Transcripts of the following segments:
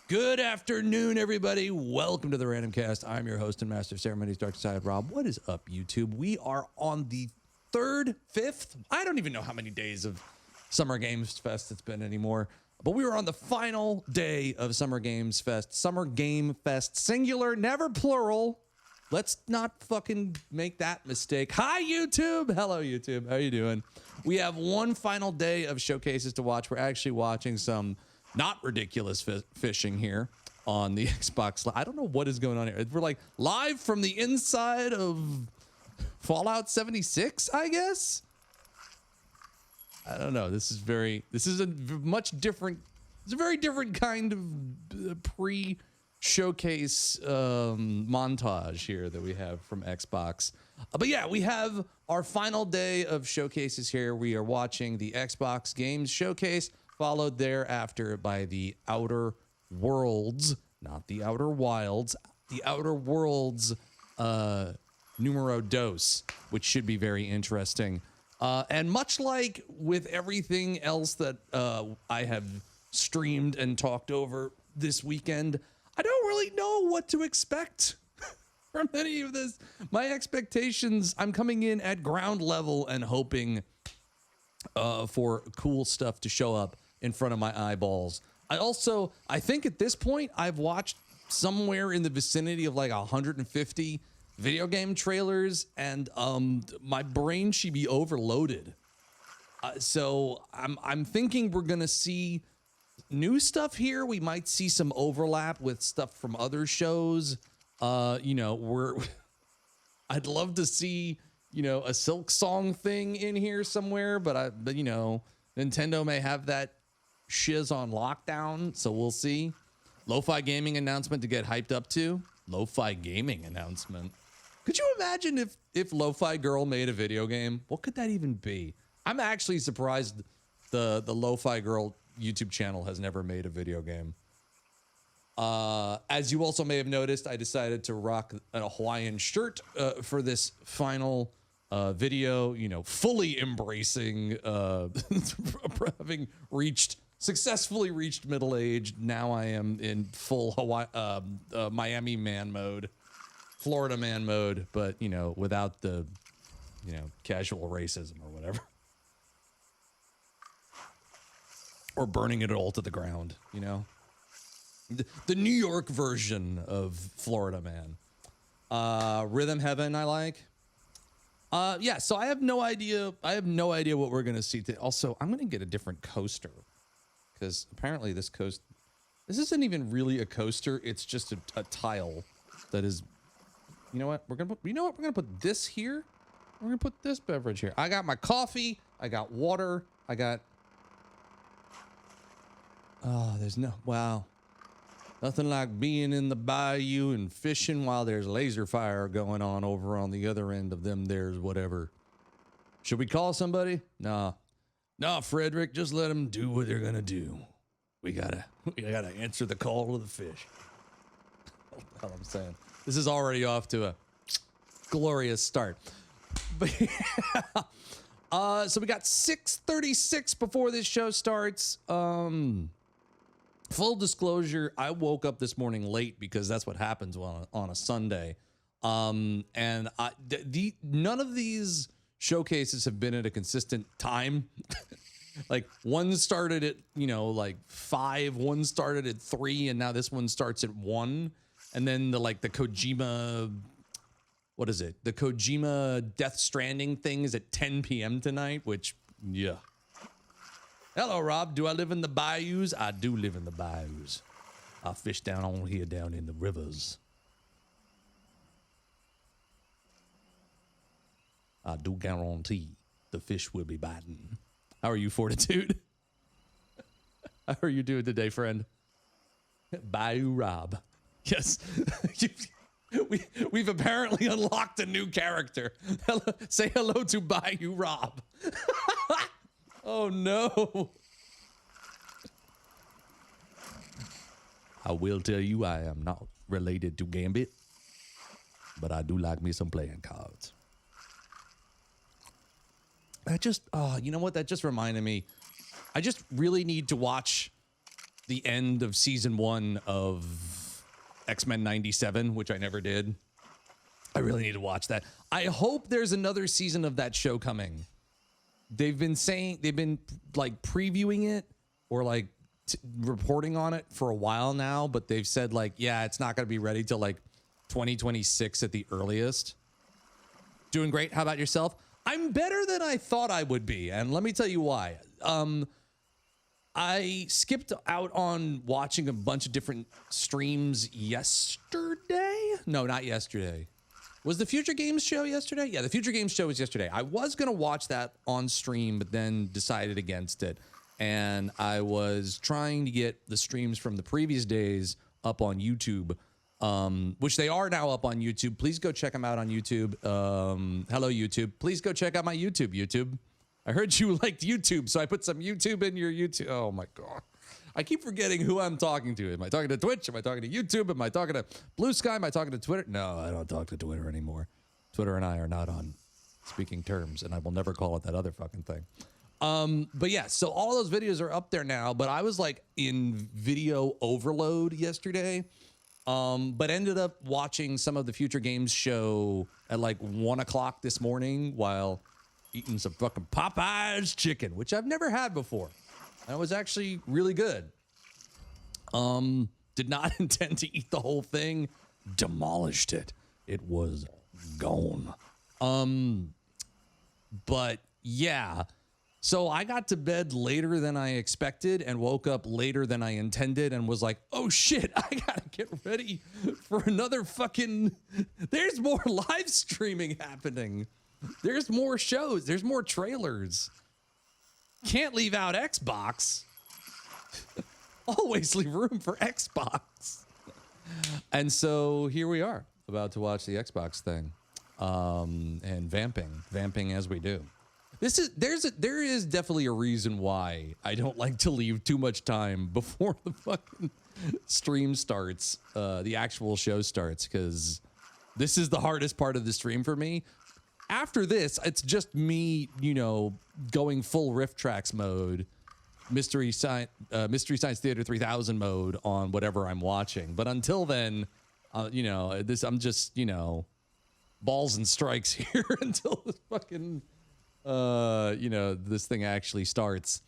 Good afternoon, everybody. Welcome to the Randomcast. I'm your host and master of ceremonies, Dark Side Rob. What is up, YouTube? We are on the fifth. I don't even know how many days of Summer Games Fest it's been anymore. But we were on the final day of Summer Games Fest. Summer Game Fest, singular, never plural. Let's not fucking make that mistake. Hi, YouTube. Hello, YouTube. How you doing? We have one final day of showcases to watch. We're actually watching some not ridiculous fishing here on the Xbox. I don't know what is going on here. We're like live from the inside of Fallout 76, I guess. I don't know. This is a much different. It's a very different kind of pre-showcase montage here that we have from Xbox. But yeah, we have our final day of showcases here. We are watching the Xbox Games Showcase, followed thereafter by the Outer Worlds, not the Outer Wilds, the Outer Worlds numero dos, which should be very interesting. And much like with everything else that I have streamed and talked over this weekend, I don't really know what to expect from any of this. My expectations, I'm coming in at ground level and hoping for cool stuff to show up in front of my eyeballs. I think at this point, I've watched somewhere in the vicinity of like 150 video game trailers, and my brain should be overloaded. So I'm thinking we're gonna see new stuff here. We might see some overlap with stuff from other shows. I'd love to see, a Silksong thing in here somewhere, but Nintendo may have that shiz on lockdown, so we'll see. Lo-fi gaming announcement to get hyped up to. Lo-fi gaming announcement. Could you imagine if Lo-Fi Girl made a video game? What could that even be? I'm actually surprised the Lo-Fi Girl YouTube channel has never made a video game. As you also may have noticed, I decided to rock a Hawaiian shirt for this final video, fully embracing having successfully reached middle age. Now I am in full Miami man mode. Florida man mode, but without the casual racism or whatever, or burning it all to the ground. The New York version of Florida man. Rhythm Heaven I like. Yeah, so I have no idea what we're gonna see today. Also, I'm gonna get a different coaster because apparently this isn't even really a coaster. It's just a tile that is. You know what? We're gonna put this here. We're gonna put this beverage here. I got my coffee. I got water. Wow. Nothing like being in the bayou and fishing while there's laser fire going on over on the other end of them. There's whatever. Should we call somebody? Nah, Frederick. Just let them do what they're gonna do. We gotta answer the call of the fish. What the hell I'm saying. This is already off to a glorious start. But so we got 6:36 before this show starts. Full disclosure, I woke up this morning late because that's what happens on a Sunday. And none of these showcases have been at a consistent time. Like one started at 5, one started at 3, and now this one starts at 1. And then the Kojima, what is it? The Kojima Death Stranding thing is at 10 p.m. tonight, which, yeah. Hello, Rob. Do I live in the bayous? I do live in the bayous. I fish down on here, down in the rivers. I do guarantee the fish will be biting. How are you, Fortitude? How are you doing today, friend? Bayou Rob. Yes, we've apparently unlocked a new character. Say hello to Bayou Rob. Oh no. I will tell you I am not related to Gambit, but I do like me some playing cards. That just, you know what? That just reminded me. I just really need to watch the end of season 1 of X-Men 97, which I never did. I really need to watch that. I hope there's another season of that show coming. They've been like previewing it or like reporting on it for a while now, but they've said like, yeah, it's not going to be ready till like 2026 at the earliest. Doing great. How about yourself? I'm better than I thought I would be, and let me tell you why. I skipped out on watching a bunch of different streams yesterday. No, not yesterday. Was the Future Games show yesterday? Yeah, the Future Games show was yesterday. I was going to watch that on stream, but then decided against it. And I was trying to get the streams from the previous days up on YouTube, which they are now up on YouTube. Please go check them out on YouTube. Hello, YouTube. Please go check out my YouTube. I heard you liked YouTube, so I put some YouTube in your YouTube. Oh, my God. I keep forgetting who I'm talking to. Am I talking to Twitch? Am I talking to YouTube? Am I talking to Blue Sky? Am I talking to Twitter? No, I don't talk to Twitter anymore. Twitter and I are not on speaking terms, and I will never call it that other fucking thing. But yeah, so all those videos are up there now, but I was like in video overload yesterday, but ended up watching some of the Future Games show at like 1 o'clock this morning while eating some fucking Popeyes chicken, which I've never had before. That was actually really good. Did not intend to eat the whole thing. Demolished it. It was gone. But yeah. So I got to bed later than I expected and woke up later than I intended and was like, oh shit, I gotta get ready for another fucking... There's more live streaming happening. There's more shows. There's more trailers. Can't leave out Xbox. Always leave room for Xbox. And so here we are, about to watch the Xbox thing, and vamping as we do. There is definitely a reason why I don't like to leave too much time before the fucking stream starts, the actual show starts, because this is the hardest part of the stream for me. After this, it's just me, you know, going full riff tracks mode, Mystery Science Theater 3000 mode on whatever I'm watching. But until then, you know, I'm just, you know, balls and strikes here until this fucking, you know, this thing actually starts.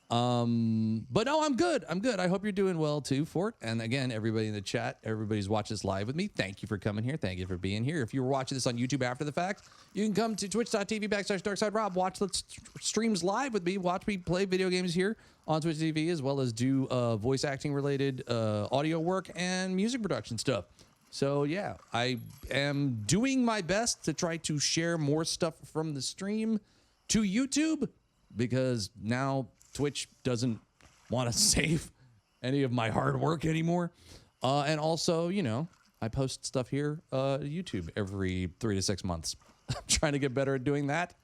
But no, I'm good. I hope you're doing well too, Fort. And again, everybody in the chat, everybody's watching this live with me. Thank you for coming here. Thank you for being here. If you were watching this on YouTube after the fact, you can come to twitch.tv/DarksideRob, watch the streams live with me, watch me play video games here on Twitch TV, as well as do voice acting related audio work and music production stuff. So yeah, I am doing my best to try to share more stuff from the stream to YouTube, because now Twitch doesn't want to save any of my hard work anymore. And also, you know, I post stuff here YouTube every 3 to 6 months. I'm trying to get better at doing that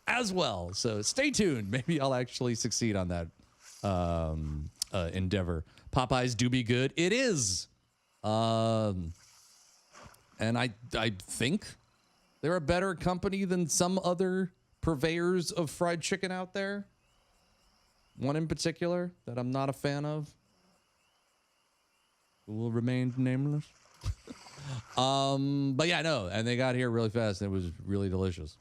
as well. So stay tuned. Maybe I'll actually succeed on that endeavor. Popeyes do be good. It is. And I think they're a better company than some other purveyors of fried chicken out there. One in particular that I'm not a fan of, who will remain nameless. But yeah, no, and they got here really fast and it was really delicious.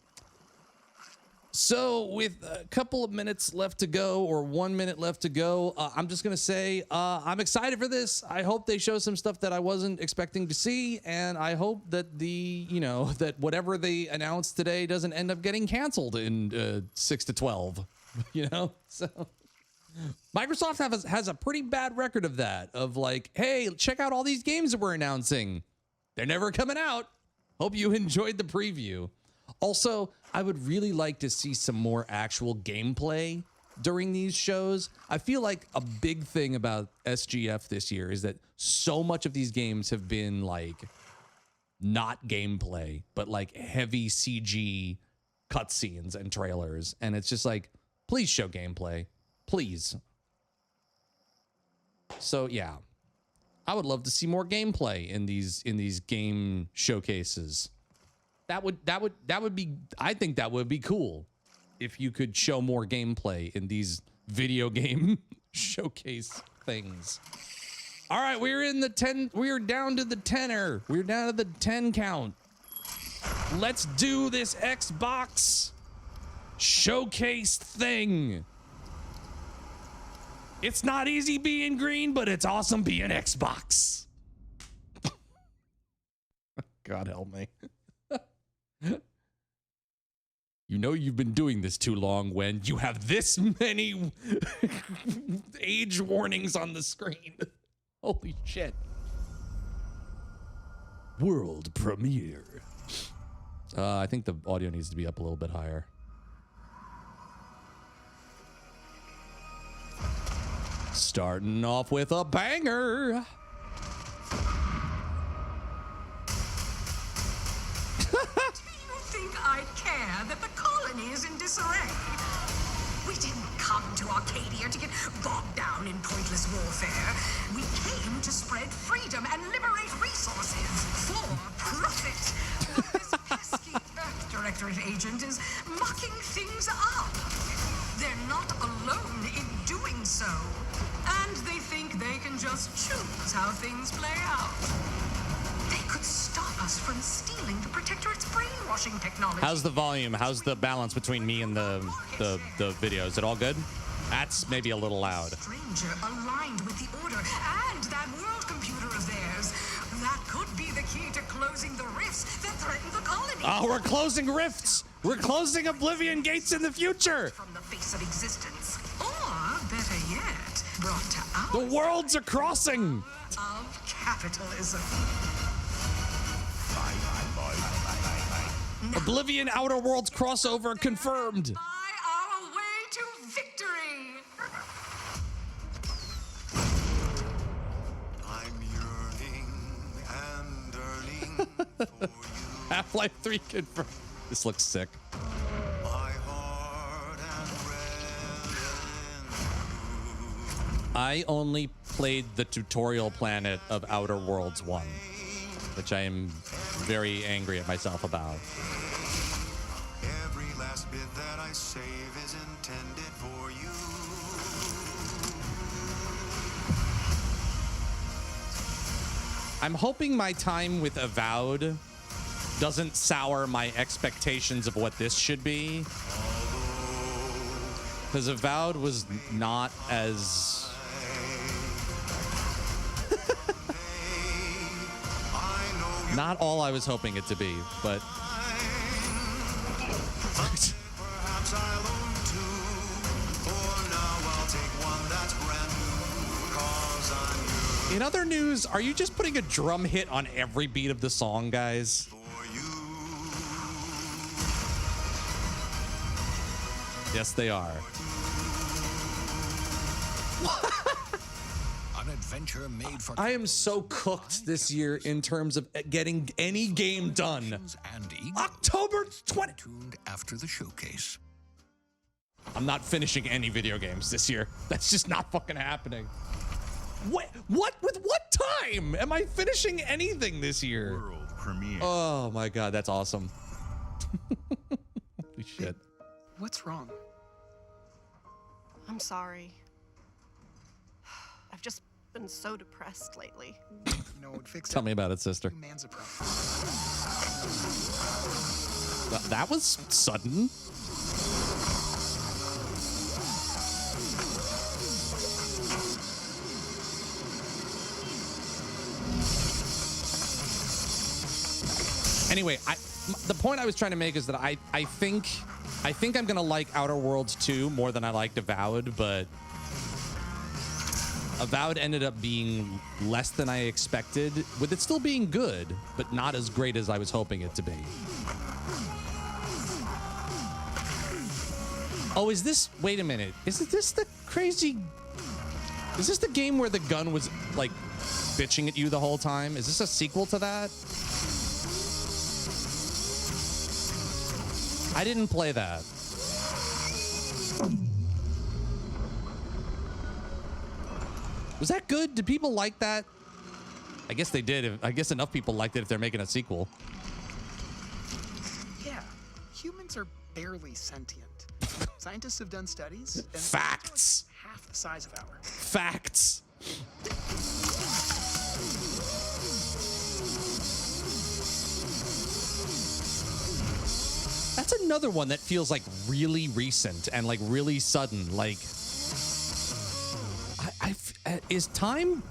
So with a couple of minutes left to go, or 1 minute left to go, I'm just gonna say I'm excited for this. I hope they show some stuff that I wasn't expecting to see, and I hope that that whatever they announced today doesn't end up getting canceled in 6 to 12. You know, so Microsoft has a pretty bad record of that. Of like, hey, check out all these games that we're announcing. They're never coming out. Hope you enjoyed the preview. Also, I would really like to see some more actual gameplay during these shows. I feel like a big thing about SGF this year is that so much of these games have been like not gameplay, but like heavy CG cutscenes and trailers. And it's just like, please show gameplay, please. So yeah, I would love to see more gameplay in these game showcases. That would be, I think that would be cool if you could show more gameplay in these video game showcase things. All right, we're in the 10. We're down to the 10er. We're down to the 10 count. Let's do this Xbox showcase thing. It's not easy being green, but it's awesome being Xbox. God help me. You know you've been doing this too long when you have this many age warnings on the screen. Holy shit. World premiere. I think the audio needs to be up a little bit higher. Starting off with a banger. I'd care that the colony is in disarray. We didn't come to Arcadia to get bogged down in pointless warfare. We came to spread freedom and liberate resources for profit. But this pesky Earth Directorate agent is mucking things up. They're not alone in doing so. And they think they can just choose how things play out. They could stop us from stealing the Protectorate's brainwashing technology. How's the volume? How's the balance between me and the video? Is it all good? That's maybe a little loud. Stranger aligned with the Order and that world computer of theirs. That could be the key to closing the rifts that threaten the colony. Oh, we're closing rifts. We're closing Oblivion gates in the future. From the face of existence. Or, better yet, brought to our The worlds are crossing. of capitalism. Oblivion Outer Worlds crossover confirmed. By our way to victory. I'm yearning and yearning for you. Half-Life 3 confirmed. This looks sick. My heart and red. I only played the tutorial planet of Outer Worlds 1, which I am very angry at myself about. Every last bit that I save is intended for you. I'm hoping my time with Avowed doesn't sour my expectations of what this should be. Because Avowed was not as... not all I was hoping it to be, but... Perhaps I'll own two. For now I'll take one that's brand new. 'Cause I'm In other news, are you just putting a drum hit on every beat of the song, guys? for you. Yes, they are. An adventure made for I am so cooked this year in terms of getting any game done. and October 20. tuned after the showcase. I'm not finishing any video games this year. That's just not fucking happening. What? With what time am I finishing anything this year? World premiere. Oh my god, that's awesome. Holy shit. What's wrong? I'm sorry. I've just been so depressed lately. You know what would fix Tell it? me about it, sister. Man's a pro. That was sudden. Anyway, the point I was trying to make is that I think I'm gonna like Outer Worlds 2 more than I liked Avowed, but Avowed ended up being less than I expected, with it still being good, but not as great as I was hoping it to be. Oh, is this... Wait a minute. Is this the crazy... Is this the game where the gun was, like, bitching at you the whole time? Is this a sequel to that? I didn't play that. Was that good? Did people like that? I guess they did. I guess enough people liked it if they're making a sequel. Yeah, humans are barely sentient. Scientists have done studies. And Facts. half the the size of our. Facts. That's another one that feels like really recent and like really sudden. Like, does time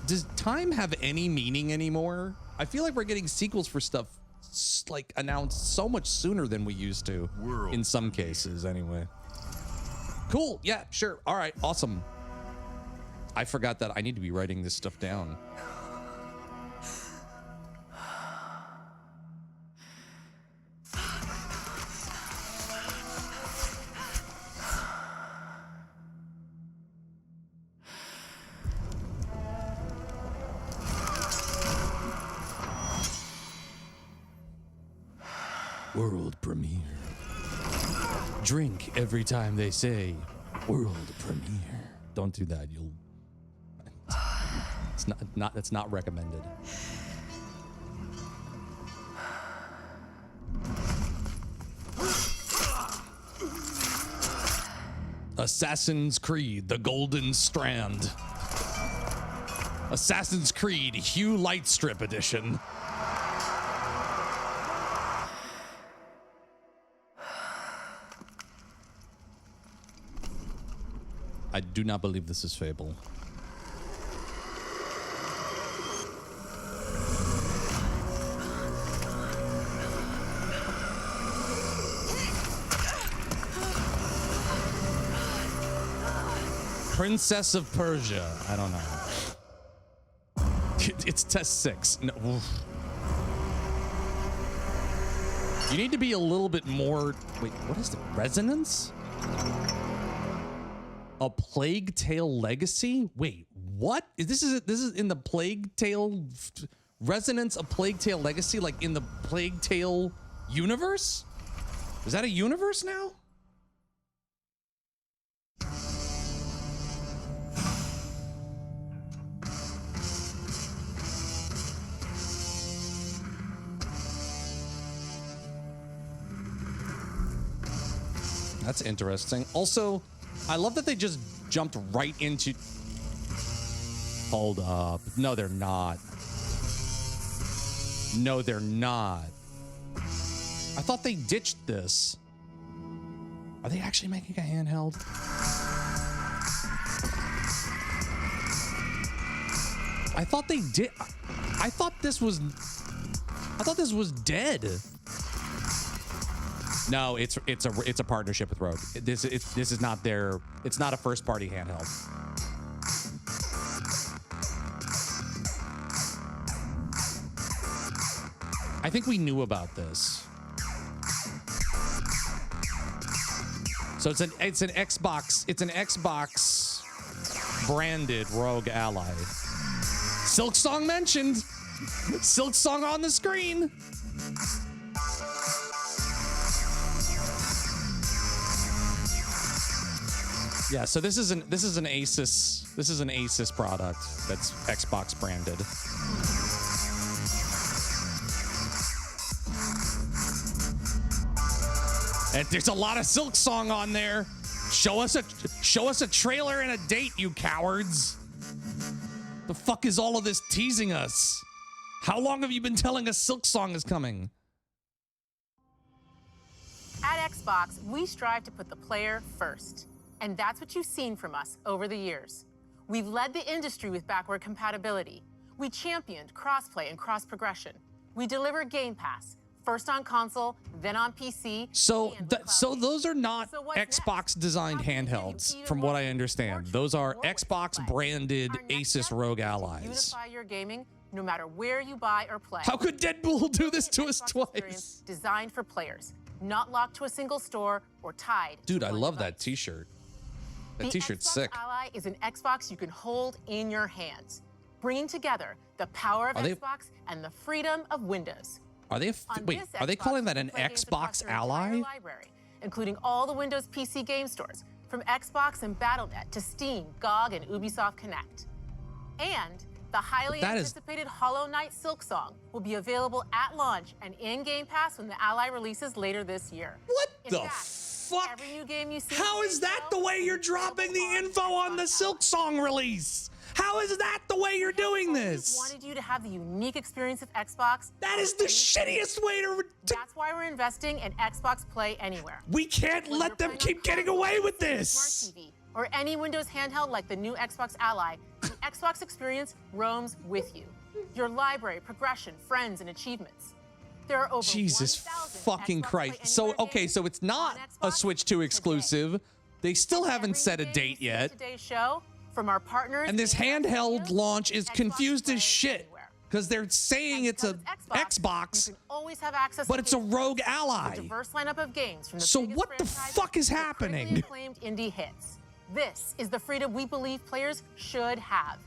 have any meaning anymore? I feel like we're getting sequels for stuff like announced so much sooner than we used to. In some cases, anyway. Cool. Yeah, sure. All right. Awesome. I forgot that I need to be writing this stuff down. World premiere. Drink every time they say world premiere. Don't do that. You'll. It's not recommended. Assassin's Creed: The Golden Strand. Assassin's Creed Hue Lightstrip Edition. I do not believe this is Fable. Princess of Persia. I don't know. It's test 6. No. You need to be a little bit more. Wait, what is the resonance? A Plague Tale Legacy? Wait, what? This is in the Plague Tale Resonance of Plague Tale Legacy, like in the Plague Tale universe? Is that a universe now? That's interesting. Also, I love that they just jumped right into... Hold up. No, they're not. No, they're not. I thought they ditched this. Are they actually making a handheld? I thought they did. I thought this was dead. No, it's a partnership with Rogue. This is not their. It's not a first party handheld. I think we knew about this. So it's an Xbox branded Rogue Ally. Silksong mentioned. Silksong on the screen. Yeah, so this is an Asus product that's Xbox branded. And there's a lot of Silksong on there. Show us a trailer and a date, you cowards. The fuck is all of this teasing us? How long have you been telling us Silksong is coming? At Xbox, we strive to put the player first. And that's what you've seen from us over the years. We've led the industry with backward compatibility. We championed crossplay and cross-progression. We delivered Game Pass, first on console, then on PC. So those are not Xbox-designed handhelds, from what I understand. Those are Xbox-branded Asus Rogue Allies. Unify your gaming, no matter where you buy or play. How could Deadpool do this to us twice? Designed for players, not locked to a single store or tied. Dude, I love that T-shirt. That T-shirt's sick. The Xbox Ally is an Xbox you can hold in your hands, bringing together the power of Xbox and the freedom of Windows. Are they calling that an Xbox Ally? Library, including all the Windows PC game stores, from Xbox and Battle.net to Steam, GOG, and Ubisoft Connect. And The highly That is- anticipated Hollow Knight Silksong will be available at launch and in Game Pass when the Ally releases later this year. What In the fact, fuck? every new game you see How in is this that show the way you're is dropping the available info on the Xbox Ally. Silksong release? How is that the way you're doing We this? wanted you to have the unique experience of Xbox. That is the shittiest way to That's why we're investing in Xbox Play Anywhere. we can't When let you're them playing keep on getting console, away with Smart this. TV, or any Windows handheld like the new Xbox Ally, the Xbox experience roams with you. Your library, progression, friends, and achievements. There are over Jesus 1,000 fucking Xbox Christ. Play So, Anywhere okay, games so it's not on a Xbox Switch 2 today. exclusive. They still haven't Every set a game date you see yet. Today's show from our partners. And this in handheld Xbox launch is Xbox confused Play as shit Anywhere. because they're saying And it's a because Xbox, you can always have access but to it's a Game rogue Pass, ally. a diverse lineup of games from the So biggest what the franchises fuck is to happening? critically acclaimed indie hits. This is the freedom we believe players should have.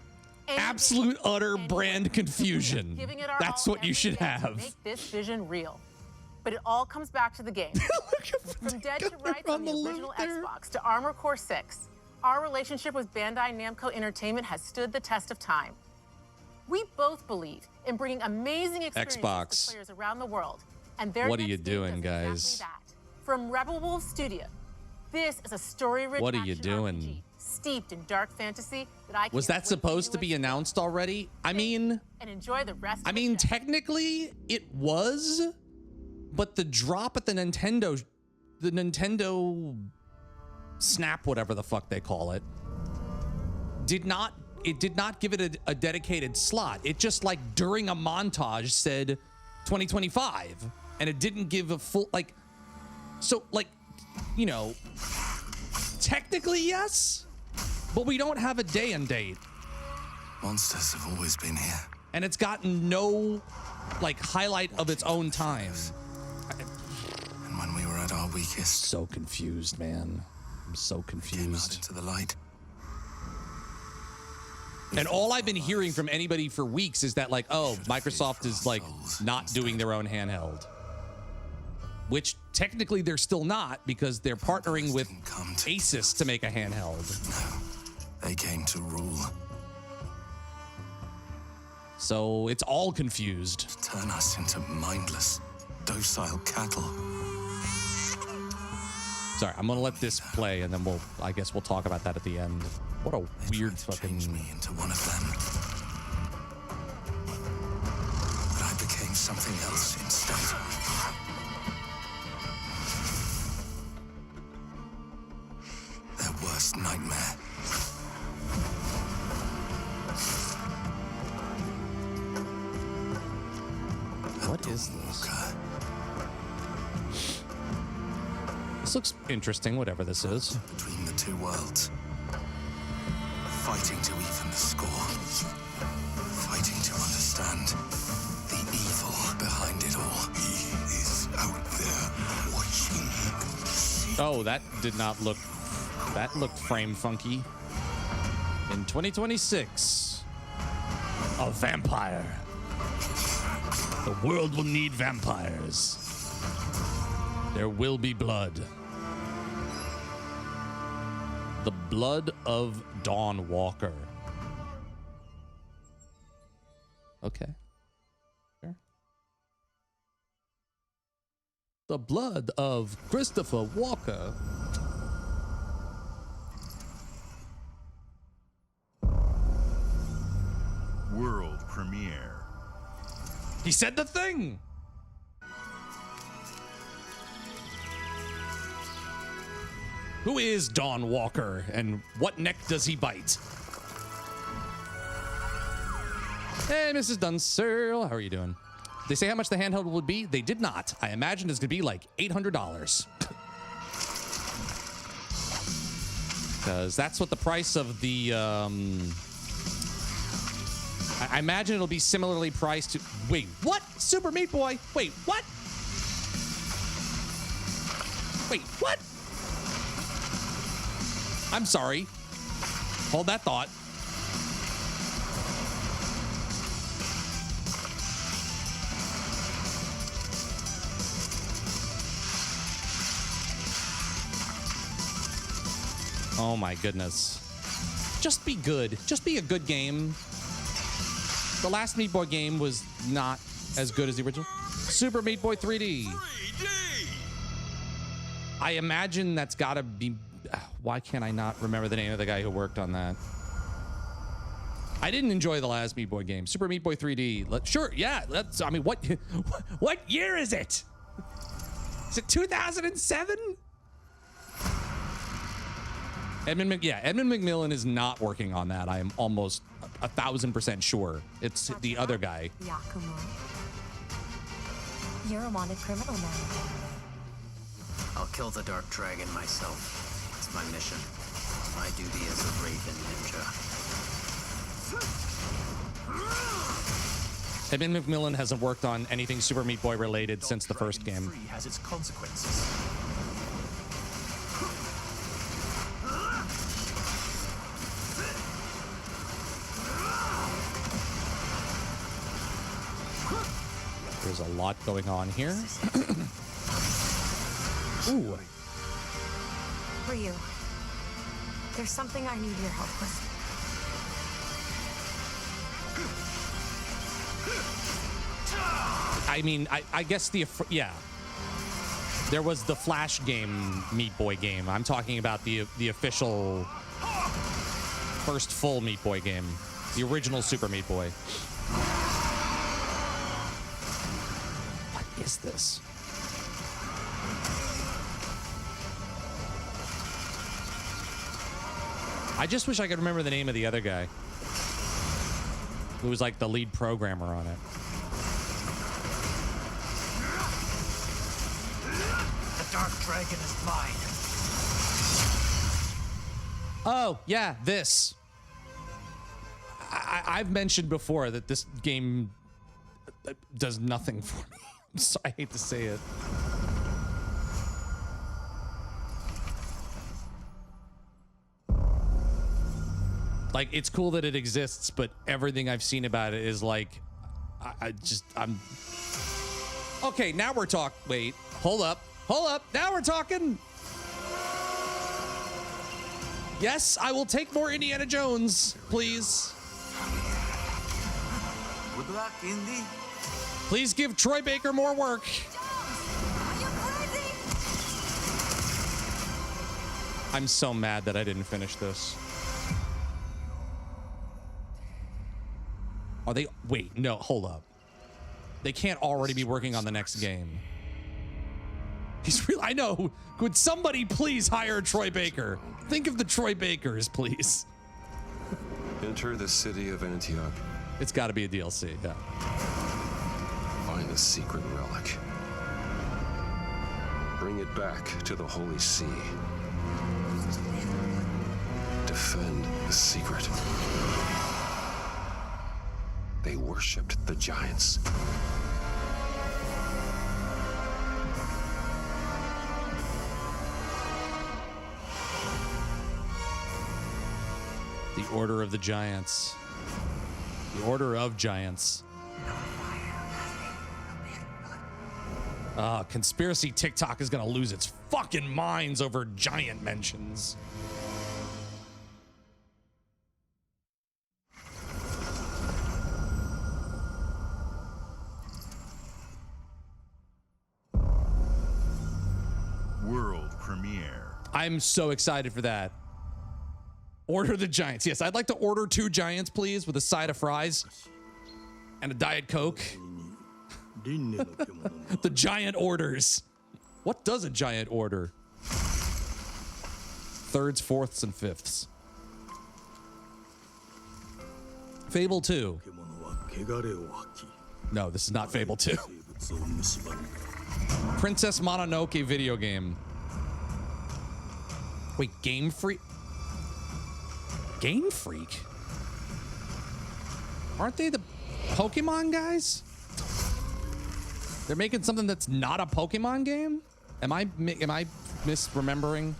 Any Absolute, game, utter anywhere. brand confusion. Giving it our That's all what you every should day to have. Make this vision real. But it all comes back to the game. From Dead to Rights on the original Xbox to Armored Core 6, our relationship with Bandai Namco Entertainment has stood the test of time. We both believe in bringing amazing experiences Xbox. to players around the world. And their What are next you game doing, does guys? exactly that. From Rebel Wolf Studio, this is a story-rich What are you action doing? RPG steeped in dark fantasy that I Was can't that wait supposed for to you be to announced already? I mean, and enjoy the rest I of the mean, show. technically it was, but the drop at the Nintendo Snap, whatever the fuck they call it, did not give it a dedicated slot. It just like during a montage said 2025, and it didn't give a full like. So like, you know, technically yes, but we don't have a day and date. Monsters have always been here. And it's gotten no like highlight of its own time. And when we were at our weakest, So confused, man. I'm so came out confused. into the light. And all I've been hearing from anybody for weeks is that like, oh, Microsoft is like not doing their own handheld. Which technically they're still not because they're partnering with Asus to make a handheld. They came to rule, So it's all confused. turn us into mindless, docile cattle. Sorry, I'm gonna let this play and then I guess we'll talk about that at the end. What a They weird tried to fucking. change me into one of them. But I became something else instead. Their worst nightmare. What is this? Walker. This looks interesting, whatever this is. Between the two worlds. Fighting to even the score. Fighting to understand the evil behind it all. He is out there watching. Oh, that did not look. That looked frame funky. In 2026, a vampire. The world will need vampires. There will be blood. The Blood of DawnWalker. Okay. Sure. The Blood of Christopher Walker. World premiere. He said the thing. Who is DawnWalker and what neck does he bite? Hey, Mrs. Dunsearle, how are you doing? They say how much the handheld would be? They did not. I imagine it's gonna be like $800. Because that's what the price of the, I imagine it'll be similarly priced to, wait, what? Super Meat Boy, wait, what? Wait, what? I'm sorry. Hold that thought. Oh my goodness. Just be good. Just be a good game. The last Meat Boy game was not as good as the original. Super Meat Boy 3D. 3D! I imagine that's got to be... Why can't I not remember the name of the guy who worked on that? I didn't enjoy the last Meat Boy game. Super Meat Boy 3D. Sure, yeah. I mean, what year is it? Is it 2007? Edmund McMillan is not working on that. I am almost 1,000% sure. It's the other guy. Yakumo. You're a wanted criminal now. I'll kill the Dark Dragon myself. It's my mission. My duty as a Raven Ninja. Edmund McMillan hasn't worked on anything Super Meat Boy related since the first game. Has its consequences. There's a lot going on here. Ooh. Ryu, there's something I need your help with. I mean, I guess yeah. There was the Flash game, Meat Boy game. I'm talking about the official first full Meat Boy game, the original Super Meat Boy. What is this? I just wish I could remember the name of the other guy who was like the lead programmer on it. The Dark Dragon is mine. Oh, yeah, this. I've mentioned before that this game does nothing for me. I'm sorry, I hate to say it. Like, it's cool that it exists, but everything I've seen about it is like, I'm... Okay, now we're talking... Wait, hold up. Now we're talking... Yes, I will take more Indiana Jones, please. Good luck, Indy. Please give Troy Baker more work. I'm so mad that I didn't finish this. Are they... Wait, no, hold up. They can't already be working on the next game. He's real... I know. Would somebody please hire Troy Baker? Think of the Troy Bakers, please. Enter the city of Antioch. It's got to be a DLC, yeah. Find a secret relic. Bring it back to the Holy See. Defend the secret. They worshipped the giants. The Order of the Giants. The Order of Giants. Conspiracy TikTok is gonna lose its fucking minds over giant mentions. World premiere. I'm so excited for that. Order the Giants. Yes, I'd like to order 2 Giants, please, with a side of fries and a Diet Coke. The Giant orders. What does a Giant order? 3rds, 4ths, and 5ths. Fable 2. No, this is not Fable 2. Princess Mononoke video game. Wait, Game Freak? Game Freak? Aren't they the Pokemon guys? They're making something that's not a Pokemon game? Am I misremembering?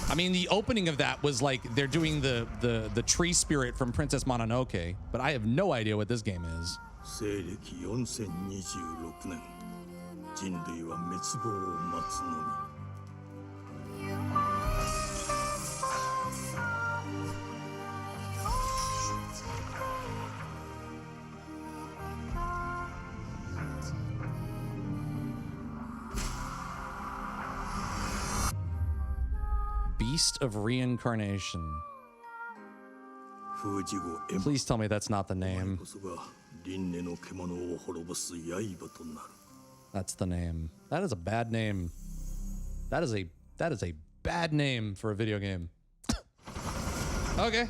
I mean, the opening of that was like they're doing the tree spirit from Princess Mononoke, but I have no idea what this game is. 西暦4026年人類は滅亡を待つのみ Beast of Reincarnation. Please tell me that's not the name. That's the name. That is a bad name. That is a bad name for a video game. Okay.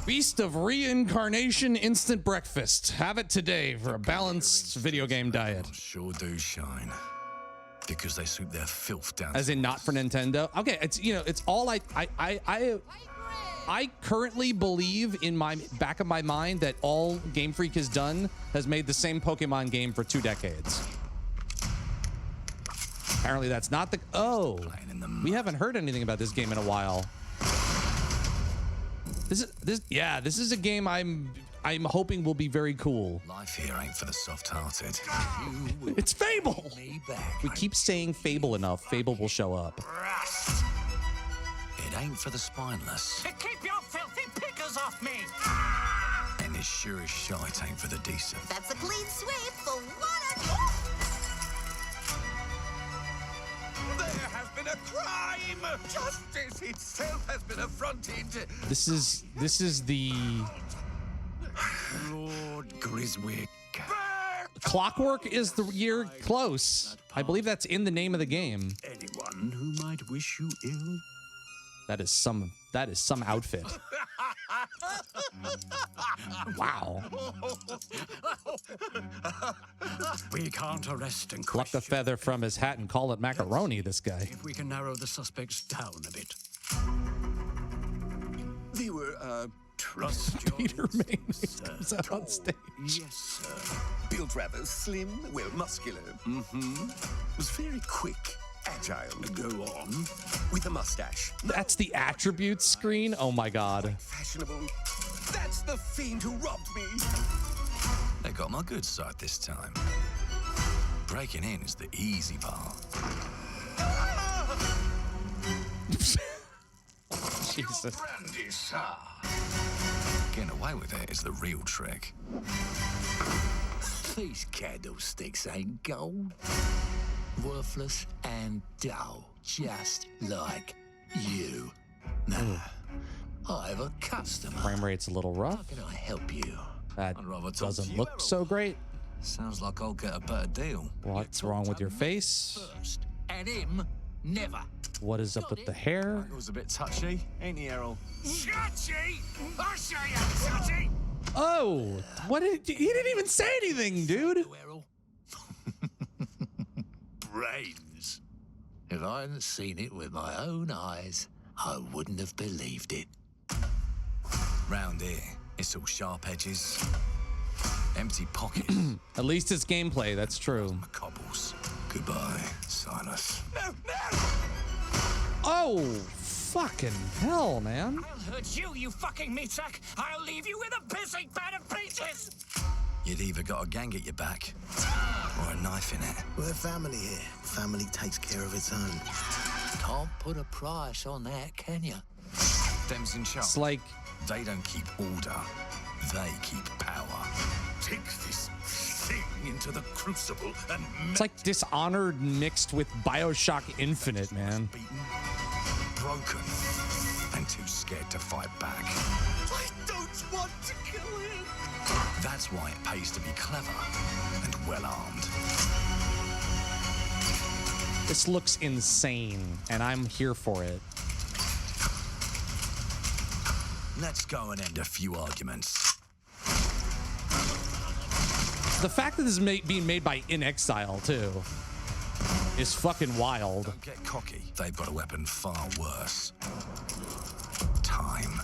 Beast of Reincarnation Instant Breakfast. Have it today for a balanced video game diet. Sure do shine. Because they suit their filth down. As in not for Nintendo? Okay, it's, you know, it's all I currently believe in my back of my mind that all Game Freak has done has made the same Pokemon game for 2 decades. Apparently that's not the... Oh, we haven't heard anything about this game in a while. This is a game I'm hoping will be very cool. Life here ain't for the soft-hearted. It's Fable. We keep saying Fable enough, Fable will show up. It ain't for the spineless. Keep your filthy pickers off me! And it sure as shite ain't for the decent. That's a clean sweep for one. There has been a crime! Justice itself has been affronted! This is the Lord Griswick. Clockwork is the year close. I believe that's in the name of the game. Anyone who might wish you ill? That is some outfit. Wow. We can't arrest and Pluck the feather from his hat and call it macaroni, this guy. if we can narrow the suspects down a bit. They were, Peter Mayne comes out on stage. Yes, sir. Built rather slim, well, muscular. Was very quick, agile. Go on. With a mustache. That's the attributes screen? Oh my god. Fashionable. That's the fiend who robbed me. They got my good side this time. Breaking in is the easy part. Jesus. Brandy, sir. Getting away with it is the real trick. These candlesticks ain't gold. Worthless and dull, just like you. Nah, I have a customer. Frame rate's a little rough. How can I help you? That I'd rather talk doesn't to you. look so great. Sounds like I'll get a better deal. What's wrong with your face? First, and him, never. What is up with the hair? It was a bit touchy, ain't he, Errol? Touchy? I'll show you, touchy. Oh, what did he didn't even say anything, dude. Errol. Brains. If I hadn't seen it with my own eyes, I wouldn't have believed it. Round here, it's all sharp edges, empty pockets, At least it's gameplay, that's true. cobbles. Goodbye, Silas. Oh, fucking hell, man. I'll hurt you, you fucking meat sack. I'll leave you with a pissing bed of pieces. You'd either got a gang at your back or a knife in it. We're family here. Family takes care of its own. Can't put a price on that, can you? Them's in charge. It's like They don't keep order, they keep power. Take this thing into the crucible and it's like Dishonored mixed with BioShock Infinite, man. Beaten, broken, and too scared to fight back. I don't want to kill him. That's why it pays to be clever and well-armed. This looks insane, and I'm here for it. Let's go and end a few arguments. The fact that this is being made by In Exile, too, is fucking wild. Don't get cocky. They've got a weapon far worse. Time.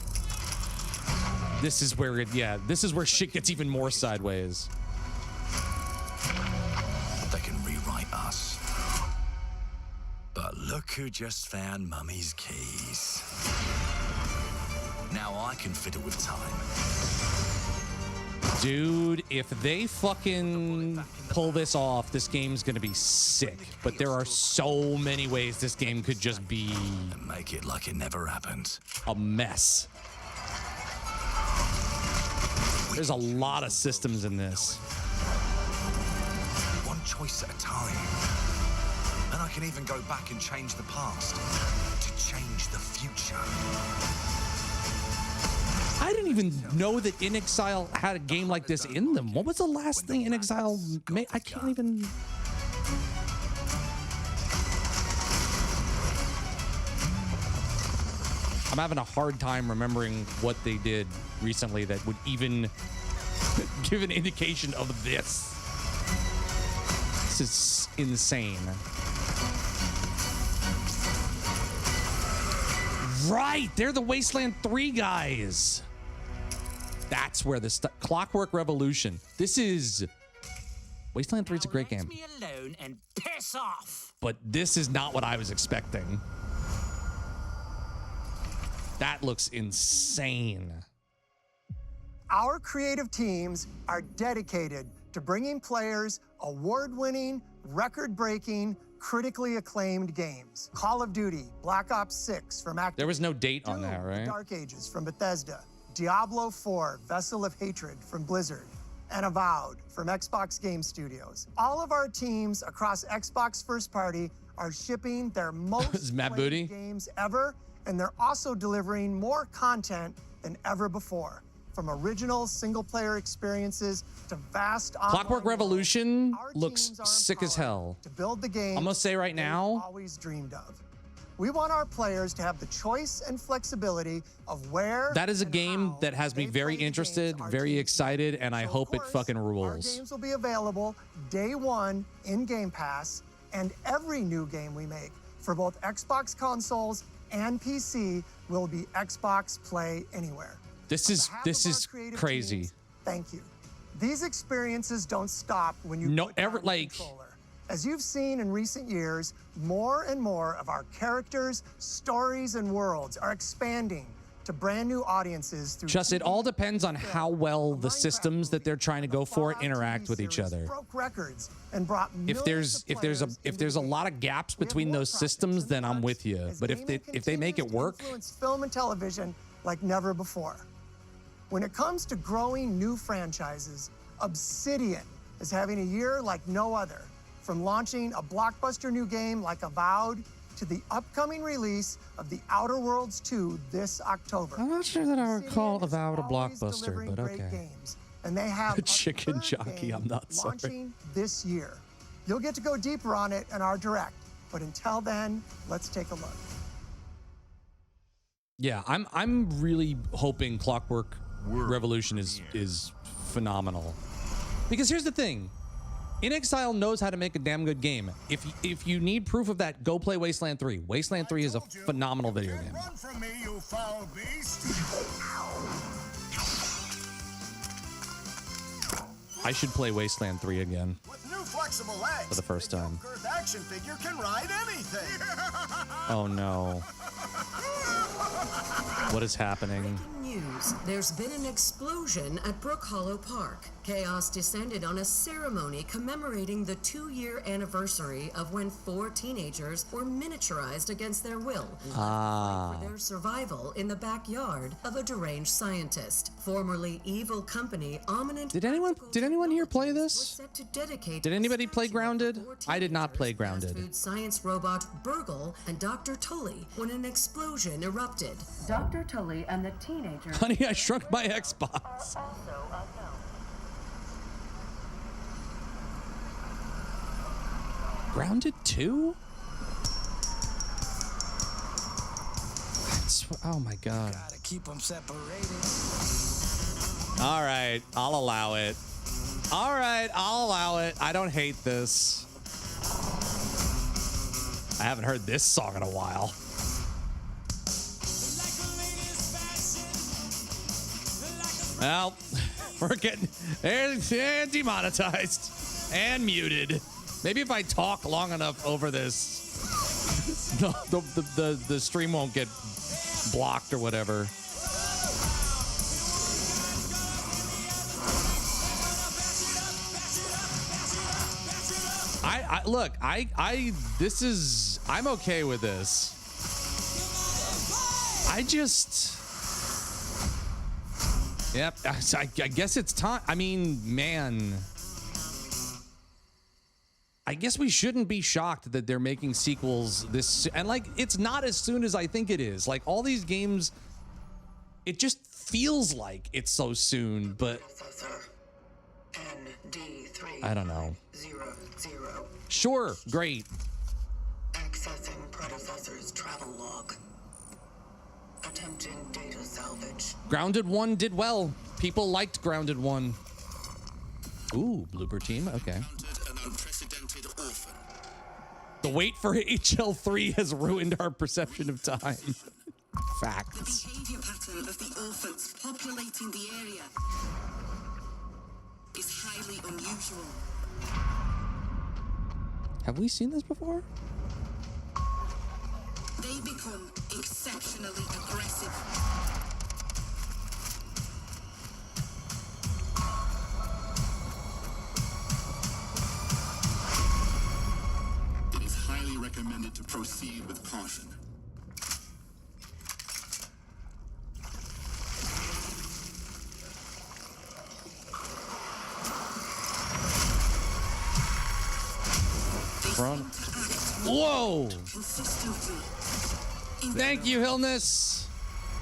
This is where this is where shit gets even more sideways. They can rewrite us. But look who just found Mummy's keys. Now I can fiddle with time. Dude, if they fucking pull this off, this game's gonna be sick. But there are so many ways this game could just be And make it like it never happened. a mess. We There's a lot of systems in this. One choice at a time. And I can even go back and change the past to change the future. I didn't even know that In Exile had a game like this in them. What was the last thing In Exile made? I can't even... I'm having a hard time remembering what they did recently that would even give an indication of this. This is insane. Right, they're the Wasteland 3 guys. That's where the Clockwork Revolution. This is Wasteland 3 is a great game. Me alone and piss off. But this is not what I was expecting. That looks insane. Our creative teams are dedicated to bringing players award-winning, record-breaking, critically acclaimed games. Call of Duty, Black Ops 6 from Activision. There was no date on that, right? Dark Ages from Bethesda. Diablo 4, Vessel of Hatred from Blizzard. And Avowed from Xbox Game Studios. All of our teams across Xbox First Party are shipping their most played games ever, and they're also delivering more content than ever before. From original single-player experiences to vast Clockwork Revolution looks sick as hell. To build the game I'm gonna say right now, always dreamed of. We want our players to have the choice and flexibility of where. that is a game that has me very interested, very excited, and I hope it fucking Our rules. games will be available day one in Game Pass, and every new game we make for both Xbox consoles and PC will be Xbox Play Anywhere. This is crazy. Teams, thank you. These experiences don't stop when you No, ever like. As you've seen in recent years, more and more of our characters, stories, and worlds are expanding to brand new audiences through. Just it all depends on how well the systems that they're trying to go for interact with each other. Broke records and brought If there's a lot of gaps between those systems, then I'm with you. But if they make it work, influence film and television like never before. When it comes to growing new franchises, Obsidian is having a year like no other. From launching a blockbuster new game like Avowed to the upcoming release of The Outer Worlds 2 this October. I'm not sure that I would call Avowed a blockbuster, but okay. Games, and they have a chicken jockey. I'm not sorry. Launching this year. You'll get to go deeper on it in our direct, but until then, let's take a look. Yeah, I'm really hoping Clockwork Revolution is phenomenal. Because here's the thing. In Exile knows how to make a damn good game. If you need proof of that, go play Wasteland 3. Wasteland 3 is a phenomenal video game. Run from me, you foul beast. I should play Wasteland 3 again With new flexible legs, for the first time. Girth action figure can ride anything. Oh no. What is happening? News. There's been an explosion at Brook Hollow Park. Chaos descended on a ceremony commemorating the 2-year anniversary of when 4 teenagers were miniaturized against their will for their survival in the backyard of a deranged scientist. Formerly evil company Ominent. Did anyone here play this? Did anybody play Grounded? I did not play Grounded. Food science robot Burgle and Dr. Tully when an explosion erupted. Dr. Tully and the teenager. Honey, I Shrunk My Xbox. Grounded 2? Oh my god. Gotta keep them separated. All right, I'll allow it. All right, I'll allow it. I don't hate this. I haven't heard this song in a while. Well, we're getting demonetized and muted. Maybe if I talk long enough over this, the stream won't get blocked or whatever. I'm okay with this. Yep. I guess it's time. I mean, man. I guess we shouldn't be shocked that they're making sequels this, and like, it's not as soon as I think it is. Like, all these games, it just feels like it's so soon, but I don't know. Sure, great. Accessing predecessor's travel log. Attempting data salvage. Grounded 1 did well. People liked Grounded 1. Ooh, blooper team. Okay. An unprecedented orphan. The wait for HL3 has ruined our perception of time. Facts. The behavior pattern of the orphans populating the area is highly unusual. Have we seen this before? They become exceptionally aggressive. It is highly recommended to proceed with caution. Front. Whoa! Thank you, Hillness.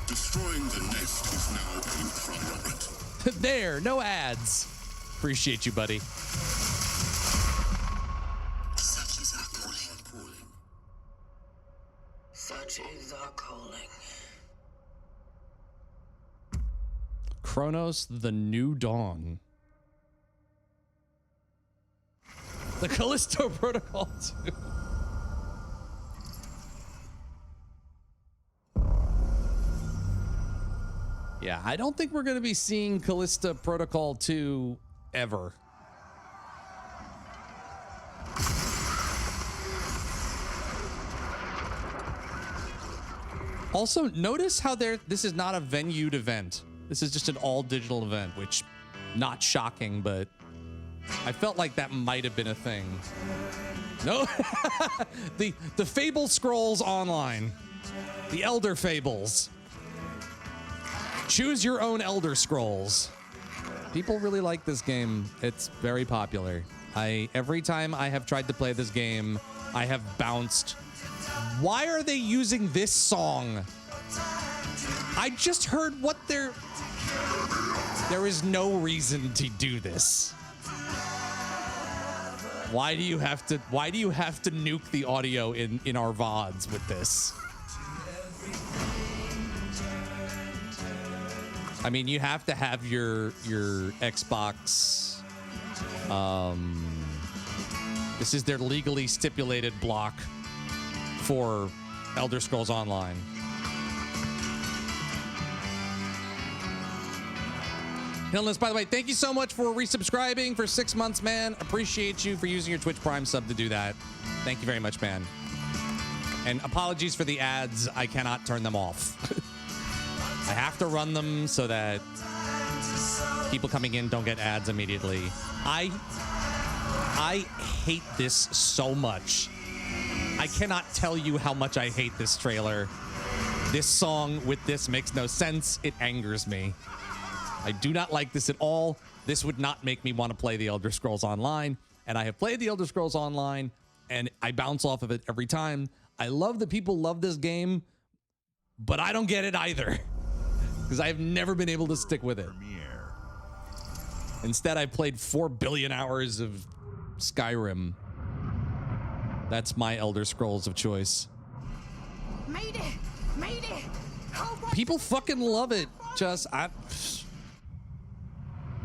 Destroying the nest is now a priority. There, no ads. Appreciate you, buddy. Such is our calling. Such is our calling. Cronos, the New Dawn. The Callisto Protocol 2. Yeah, I don't think we're going to be seeing Callisto Protocol 2 ever. Also, notice how this is not a venued event. This is just an all-digital event, which, not shocking, but I felt like that might have been a thing. No, the Fable Scrolls Online, the Elder Fables. Choose your own Elder Scrolls. People really like this game. It's very popular. Every time I have tried to play this game, I have bounced. Why are they using this song? I just heard what there is no reason to do this. Why do you have to nuke the audio in our VODs with this? I mean, you have to have your Xbox. This is their legally stipulated block for Elder Scrolls Online. Hillness, by the way, thank you so much for resubscribing for 6 months, man. Appreciate you for using your Twitch Prime sub to do that. Thank you very much, man. And apologies for the ads. I cannot turn them off. I have to run them so that people coming in don't get ads immediately. I hate this so much. I cannot tell you how much I hate this trailer. This song with this makes no sense. It angers me. I do not like this at all. This would not make me want to play the Elder Scrolls Online. And I have played the Elder Scrolls Online, and I bounce off of it every time. I love that people love this game, but I don't get it either. Because I've never been able to stick with it. Instead, I played 4 billion hours of Skyrim. That's my Elder Scrolls of choice. Made it! Made it! People fucking love it.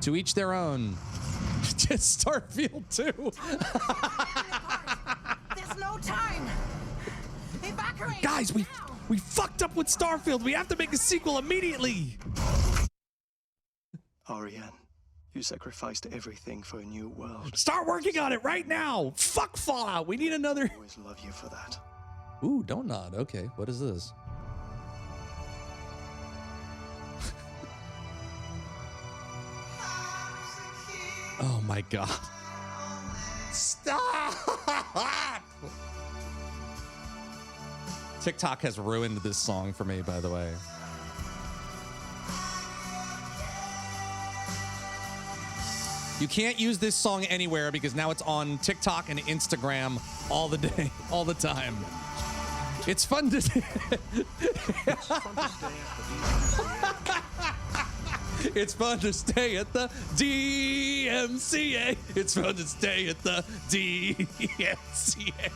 To each their own. Just Starfield 2. There's no time. Evacuate. Guys, we fucked up with Starfield. We have to make a sequel immediately. Ariane, you sacrificed everything for a new world. Start working on it right now. Fuck Fallout. We need another. I always love you for that. Ooh, don't nod. Okay, what is this? Oh my god. Stop! TikTok has ruined this song for me, by the way. You can't use this song anywhere because now it's on TikTok and Instagram all the day, all the time. It's fun to It's fun to stay at the DMCA. It's fun to stay at the DMCA.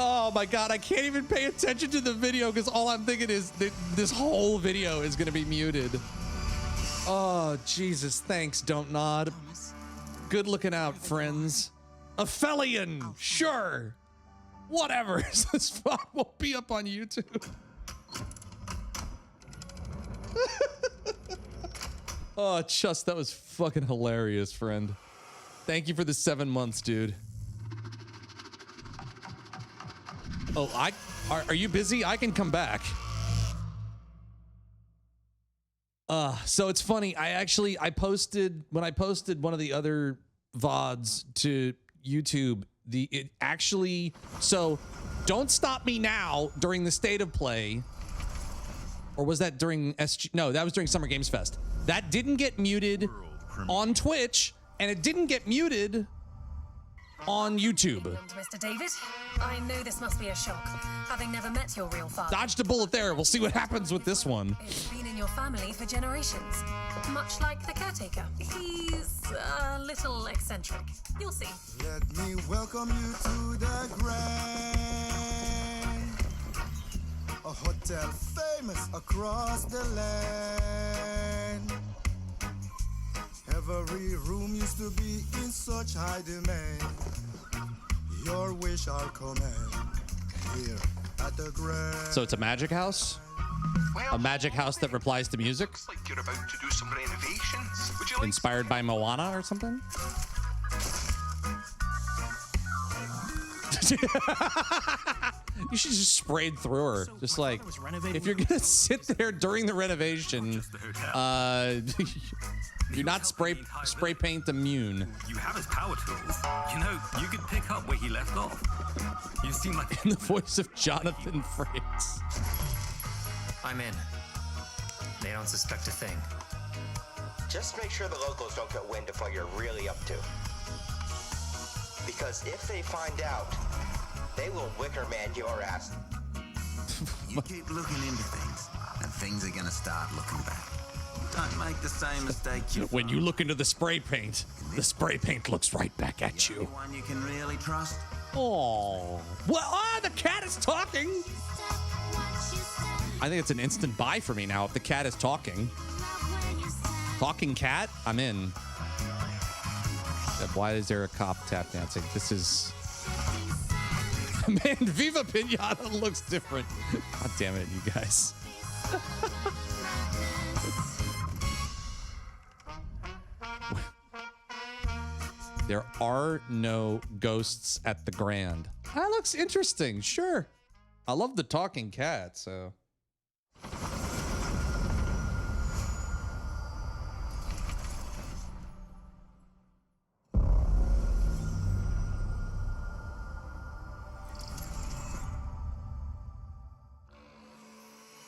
Oh my God, I can't even pay attention to the video because all I'm thinking is that this whole video is going to be muted. Oh, Jesus, thanks, Don't Nod. Good looking out, friends. Aphelion, sure. Whatever. This spot will be up on YouTube. Oh, Chust, that was fucking hilarious, friend. Thank you for the 7 months, dude. Oh, are you busy? I can come back. So it's funny. I posted when I posted one of the other VODs to YouTube. So Don't Stop Me Now during the State of Play, or was that during SG? No, that was during Summer Games Fest. That didn't get muted on Twitch, and it didn't get muted on YouTube. Mr. David, I know this must be a shock, having never met your real father. Dodged a bullet there. We'll see what happens with this one. It's been in your family for generations, much like the caretaker. He's a little eccentric. You'll see. Let me welcome you to the Grand, a hotel famous across the land. Every room used to be in such high demand. Your wish our command here at the Grand. So it's a magic house? A magic house that replies to music? Looks like you're about to do some renovations. Would you like Inspired by Moana or something? You should just sprayed through her. Just like, if you're gonna sit there during the renovation, you're not spray paint immune. You have his power tools. You know, you could pick up where he left off. You seem like in the voice of Jonathan Frakes. I'm in. They don't suspect a thing. Just make sure the locals don't get wind of what you're really up to. Because if they find out, they will wicker man your ass. You keep looking into things, and things are gonna start looking back. Don't make the same mistake when you look into the spray paint looks right back at you. Anyone you can really trust. Oh, well, the cat is talking. I think it's an instant buy for me now if the cat is talking. Talking cat, I'm in. Why is there a cop tap dancing? This is... Man, Viva Pinata looks different. God damn it, you guys. There are no ghosts at the Grand. That looks interesting, sure. I love the talking cat, so...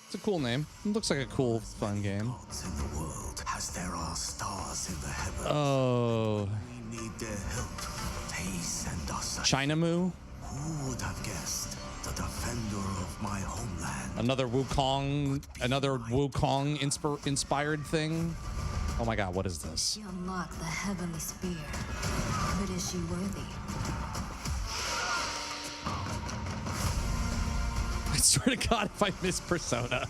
It's a cool name. It looks like a cool, fun game. In the world, as there are stars in the heavens. Oh. We need their help. Peace and us. Chinamu. Who would have guessed the defender of my homeland? Another Wukong inspired thing. Oh my God, what is this? She unlocked the heavenly spear, but is she worthy? I swear to God, if I miss Persona.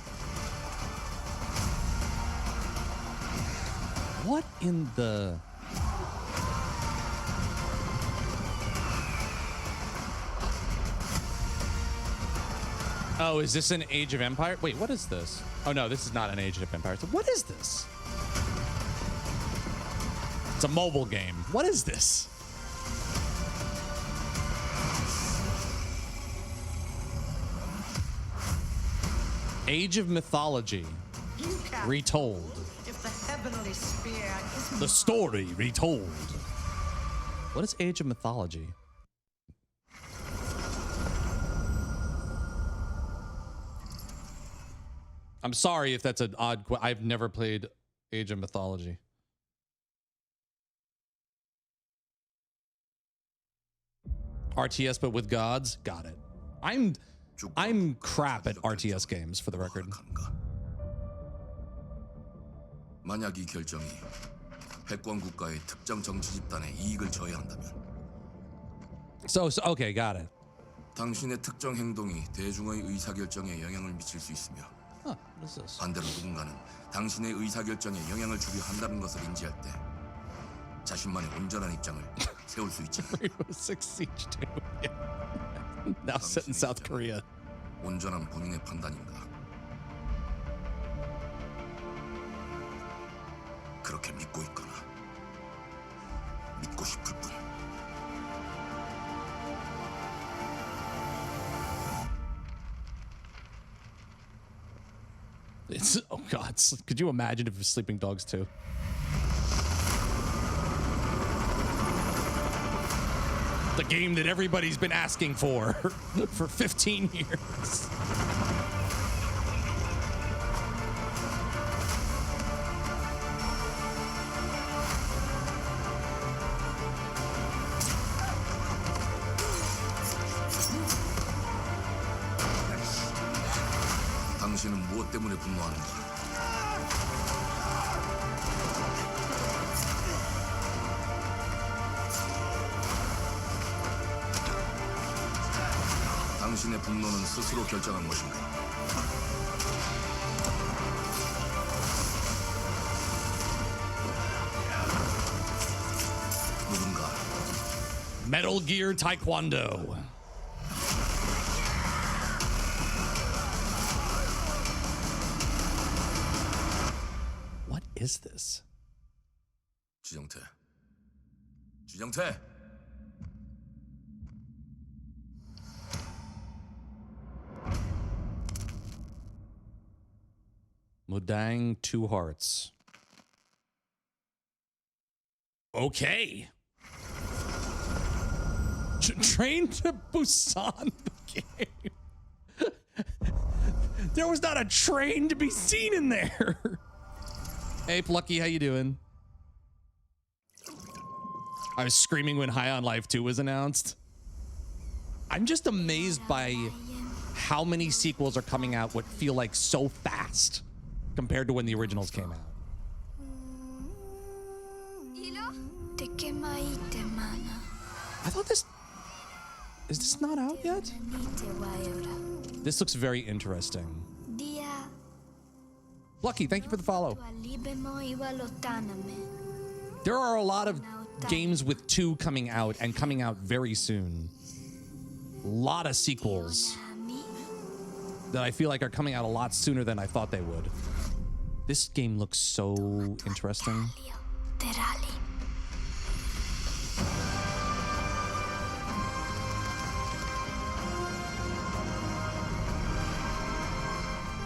What in the... Oh, is this an Age of Empire? Wait, what is this? Oh no, this is not an Age of Empires. What is this? It's a mobile game. What is this? Age of Mythology. Retold. If the heavenly spear is The story retold. What is Age of Mythology? I'm sorry if that's an odd I've never played Age of Mythology. RTS but with gods? Got it. I'm crap at RTS games, for the record. 만약 이 결정이 패권 국가의 특정 정치 집단에 이익을 저해한다면 So okay, got it. 당신의 특정 행동이 대중의 의사결정에 영향을 미칠 수 있으며 What is this? 반대로 누군가는 당신의 의사결정에 영향을 주려 한다는 것을 인지할 때 자신만의 온전한 입장을 세울 수 있지. Rainbow Six Siege 2. Now set in South Korea. 온전한 본인의 판단인가? 그렇게 믿고 있거나 믿고 싶을 뿐. It's oh god, could you imagine if it was Sleeping Dogs 2? The game that everybody's been asking for 15 years. 당신은 무엇 때문에 분노하는가? 당신의 분노는 스스로 결정한 것인가? 누군가 Metal Gear Taekwondo. What is this? 지정태. 지정태. Mudang 2 hearts. Okay. Train to Busan the game. There was not a train to be seen in there. Hey, Plucky, how you doing? I was screaming when High on Life 2 was announced. I'm just amazed by how many sequels are coming out what feel like so fast compared to when the originals came out. I thought this... Is this not out yet? This looks very interesting. Lucky, thank you for the follow. There are a lot of games with 2 coming out and coming out very soon. A lot of sequels that I feel like are coming out a lot sooner than I thought they would. This game looks so interesting.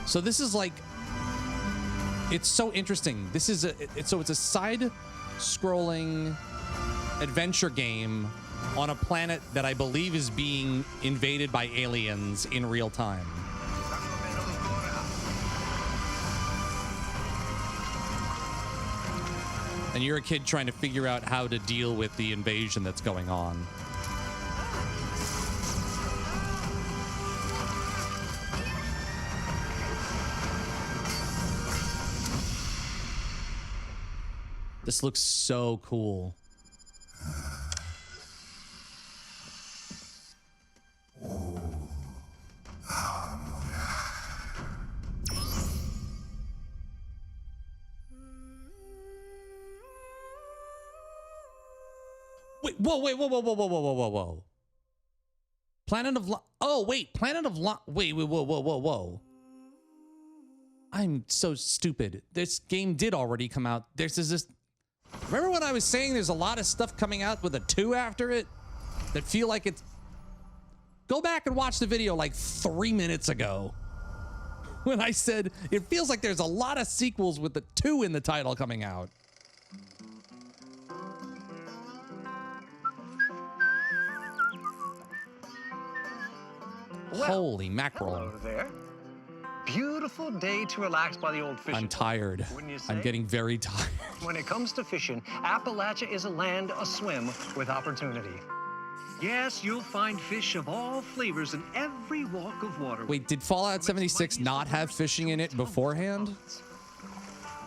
So this is like, it's so interesting. This is it's a side-scrolling adventure game on a planet that I believe is being invaded by aliens in real time. And you're a kid trying to figure out how to deal with the invasion that's going on. This looks so cool. Wait, whoa. Planet of oh, wait, Planet of wait, whoa. I'm so stupid. This game did already come out. There's this. Remember when I was saying there's a lot of stuff coming out with a 2 after it that feel like it's... Go back and watch the video like 3 minutes ago when I said it feels like there's a lot of sequels with the 2 in the title coming out. Well, holy mackerel. Hello there. beautiful day to relax by the old fishing. I'm tired. Wouldn't you say? I'm getting very tired. When it comes to fishing, Appalachia is a land aswim with opportunity. Yes, you'll find fish of all flavors in every walk of water. Wait, did Fallout 76 not have fishing in it beforehand?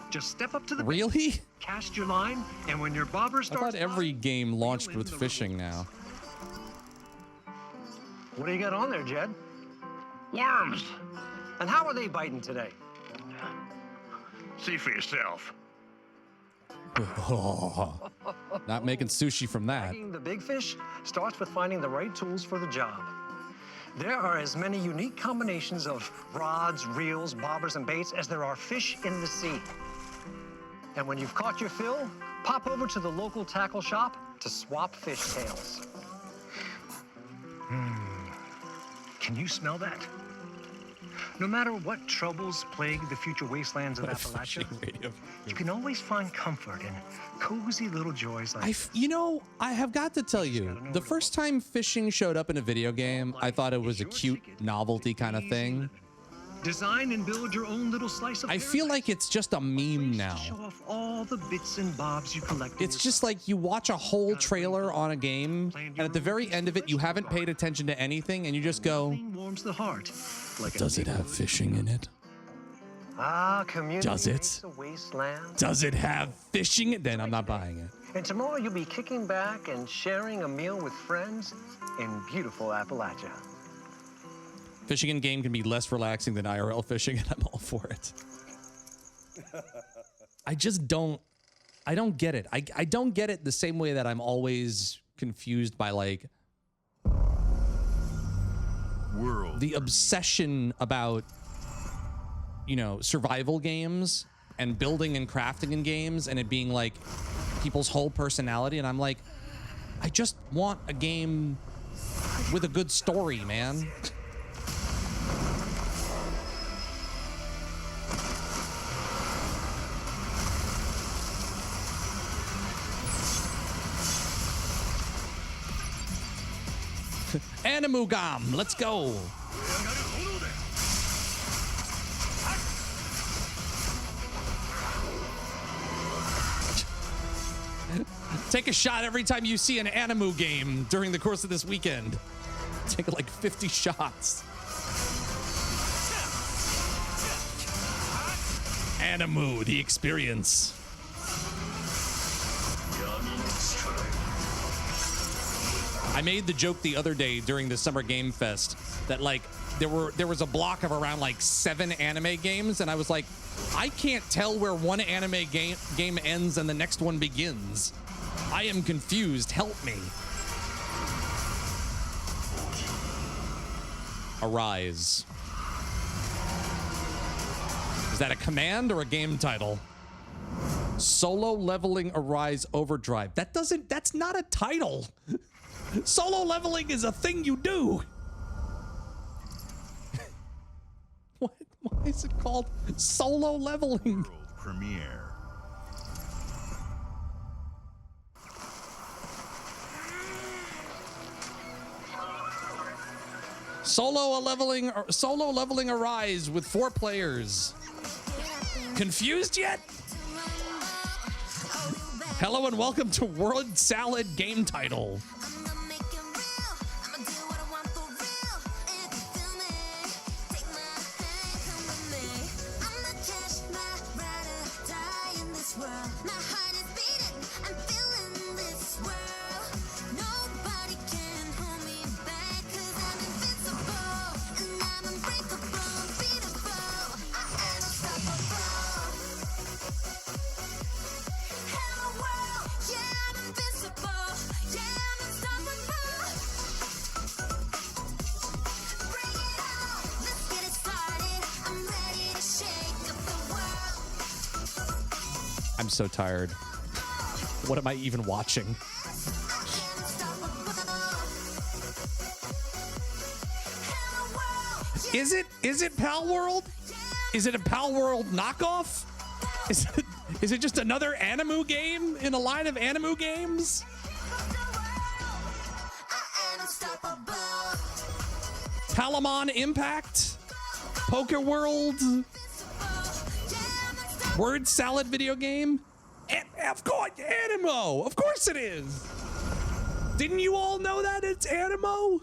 Just step up to the really? Cast your line, and when your bobber I starts, thought every game launched with fishing now. what do you got on there, Jed? Worms. And how are they biting today? See for yourself. Oh, not making sushi from that. Tagging the big fish starts with finding the right tools for the job. There are as many unique combinations of rods, reels, bobbers, and baits as there are fish in the sea. And when you've caught your fill, pop over to the local tackle shop to swap fish tails. Can you smell that? No matter what troubles plague the future wastelands of Appalachia, you can always find comfort in cozy little joys like You know, I have got to tell you, the first time fishing showed up in a video game, I thought it was a cute novelty kind of thing. design and build your own little slice of I feel like it's just a meme now. show off all the bits and bobs you collect. It's just like you watch a whole trailer on a game, and at the very end of it, you haven't paid attention to anything, and you just go, warms the heart. Like does it have fishing in it? Community Does it? makes a wasteland. Does it have fishing? Then I'm not buying it. And tomorrow you'll be kicking back and sharing a meal with friends in beautiful Appalachia. Fishing in game can be less relaxing than IRL fishing, and I'm all for it. I just don't get it. I don't get it the same way that I'm always confused by like the obsession about, you know, survival games and building and crafting in games and it being like people's whole personality. And I'm like, I just want a game with a good story, man. Aniimo Gam, let's go. Take a shot every time you see an Aniimo game during the course of this weekend. Take like 50 shots. Aniimo, the experience. I made the joke the other day during the Summer Game Fest that like there was a block of around like 7 anime games, and I was like, I can't tell where one anime game ends and the next one begins. I am confused. Help me. Arise. Is that a command or a game title? Solo leveling Arise Overdrive. That's not a title. Solo leveling is a thing you do. What? Why is it called solo leveling? World premiere. Solo leveling Arise with 4 players. Confused yet? Hello and welcome to World Salad game title. I'm so tired. What am I even watching? Is it Pal World? Is it a Pal World knockoff? Is it just another Aniimo game in a line of Aniimo games? Palamon Impact? Poker World word salad video game. And of course, Aniimo. Of course it is. Didn't you all know that it's Aniimo?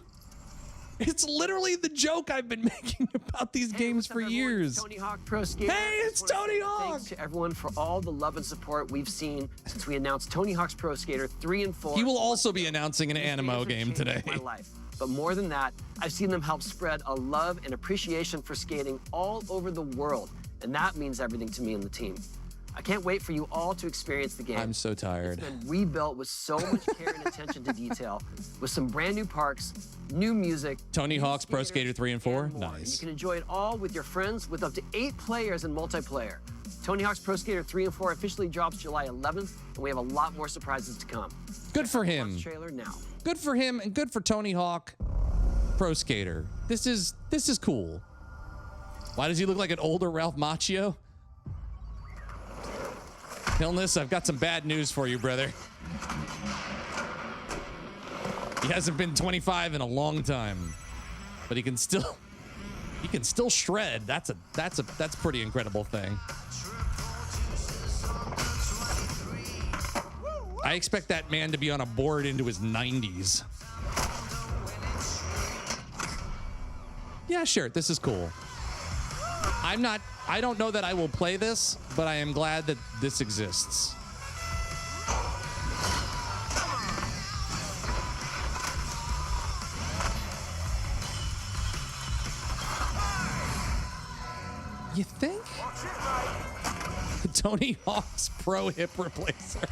It's literally the joke I've been making about these games for years. Tony Hawk Pro Skater. Hey, it's Tony Hawk! Thanks to everyone for all the love and support we've seen since we announced Tony Hawk's Pro Skater 3 and 4. He will also be announcing an Aniimo game today. My life. But more than that, I've seen them help spread a love and appreciation for skating all over the world, and that means everything to me and the team. I can't wait for you all to experience the game. I'm so tired. It's been rebuilt with so much care and attention to detail, with some brand new parks, new music. Tony Hawk's Pro Skater 3 and 4? And Nice. you can enjoy it all with your friends with up to 8 players in multiplayer. Tony Hawk's Pro Skater 3 and 4 officially drops July 11th, and we have a lot more surprises to come. Good for him. Trailer now. Good for him and good for Tony Hawk Pro Skater. This is cool. Why does he look like an older Ralph Macchio? Illness, I've got some bad news for you, brother. He hasn't been 25 in a long time, but he can still shred. That's a pretty incredible thing. I expect that man to be on a board into his 90s. Yeah, sure, this is cool. I don't know that I will play this, but I am glad that this exists. You think? Tony Hawk's Pro Hip Replacer.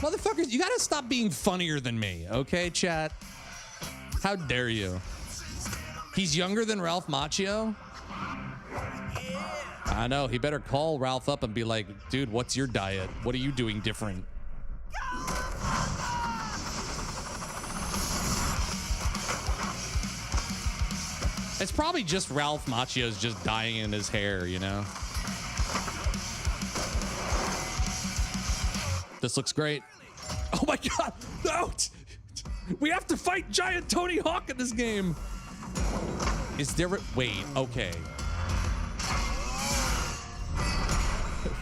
Motherfuckers, you gotta stop being funnier than me, okay, chat? How dare you? He's younger than Ralph Macchio? I know, he better call Ralph up and be like, dude, what's your diet? What are you doing different? It's probably just Ralph Macchio's just dyeing in his hair, you know? This looks great. Oh my God, no! We have to fight giant Tony Hawk in this game. Is there wait, okay.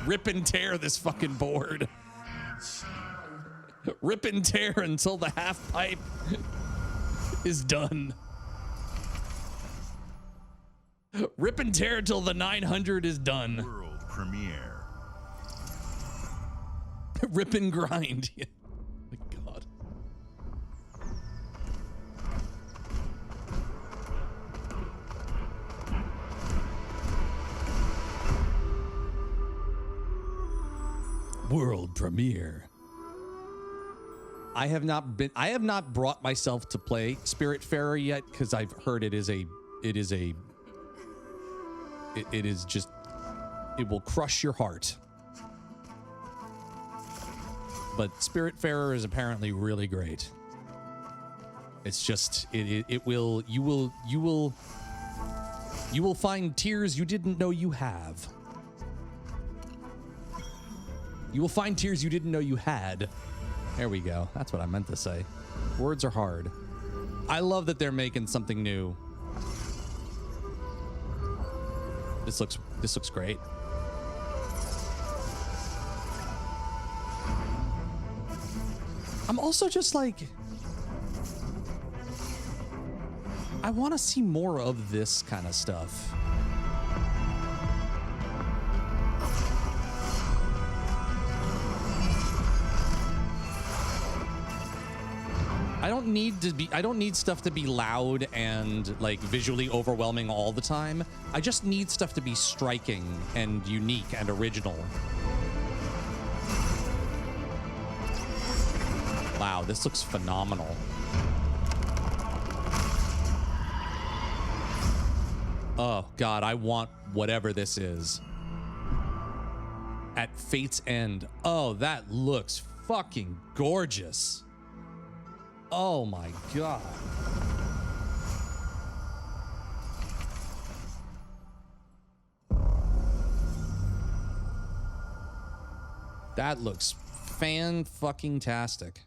Rip and tear this fucking board. Rip and tear until the half pipe is done. Rip and tear until the 900 is done. World premiere. Rip and grind. Yeah. My God. World premiere. I have not brought myself to play Spiritfarer yet because I've heard it will crush your heart. But Spiritfarer is apparently really great. It's just you will find tears you didn't know you have. You will find tears you didn't know you had. There we go. That's what I meant to say. Words are hard. I love that they're making something new. This looks great. I'm also just like, I want to see more of this kind of stuff. I don't need stuff to be loud and like visually overwhelming all the time. I just need stuff to be striking and unique and original. Wow, this looks phenomenal. Oh God, I want whatever this is. At Fate's End. Oh, that looks fucking gorgeous. Oh my God. That looks fan-fucking-tastic.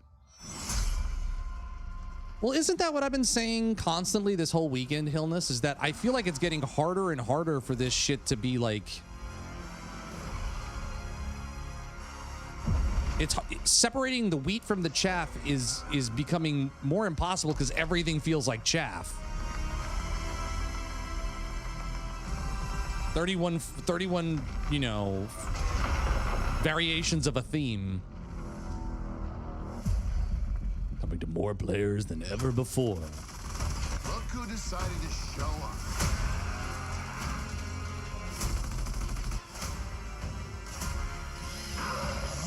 Well, isn't that what I've been saying constantly this whole weekend, Hillness? Is that I feel like it's getting harder and harder for this shit to be like... It's separating the wheat from the chaff is becoming more impossible because everything feels like chaff. 31, you know, variations of a theme. Coming to more players than ever before. Look who decided to show up.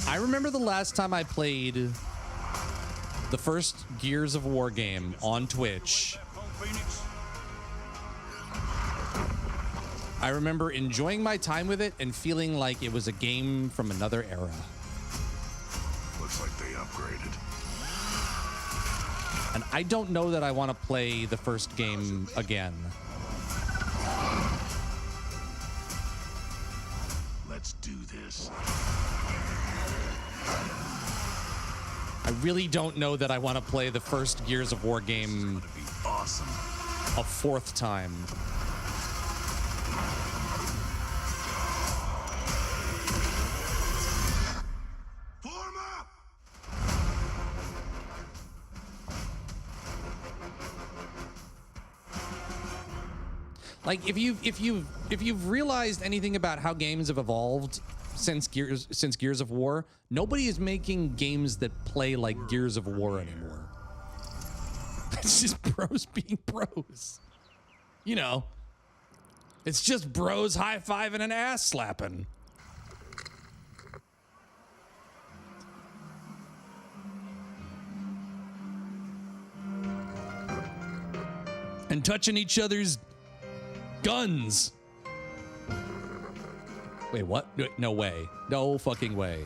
I remember the last time I played the first Gears of War game on Twitch. I remember enjoying my time with it and feeling like it was a game from another era. Looks like they upgraded. And I don't know that I want to play the first game again. Let's do this. I really don't know that I want to play the first Gears of War game awesome. A fourth time. Like if you've realized anything about how games have evolved since Gears of War, nobody is making games that play like Gears of War anymore. It's just bros being bros. You know, it's just bros high-fiving and ass slapping. And touching each other's guns. Wait, what? No way. No fucking way.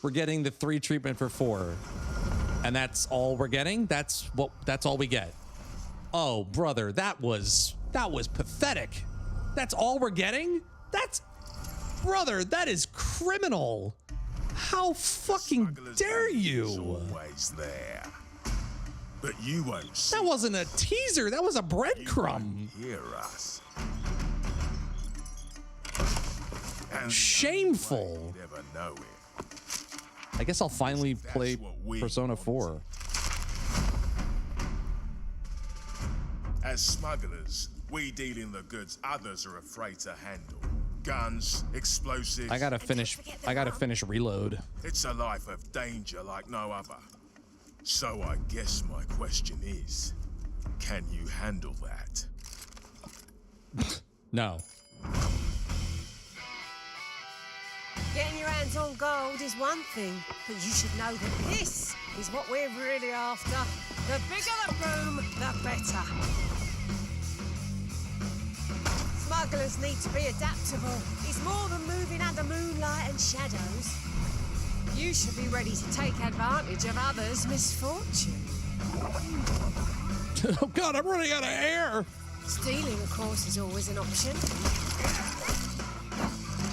We're getting the 3 treatment for 4. And that's all we're getting? That's all we get. Oh, brother, that was pathetic. That's all we're getting? Brother, that is criminal. How fucking dare you? Always there. But you won't see. That wasn't a teaser, that was a breadcrumb. Hear us. Shameful. Never know it. I guess I'll finally play Persona 4. As smugglers, we deal in the goods others are afraid to handle. Guns, explosives. I gotta finish Reload. It's a life of danger like no other. So I guess my question is, can you handle that? No. Getting your hands on gold is one thing, but you should know that this is what we're really after. The bigger the boom, the better. Smugglers need to be adaptable. It's more than moving under moonlight and shadows. You should be ready to take advantage of others' misfortune. Oh God, I'm running out of air. Stealing, of course, is always an option.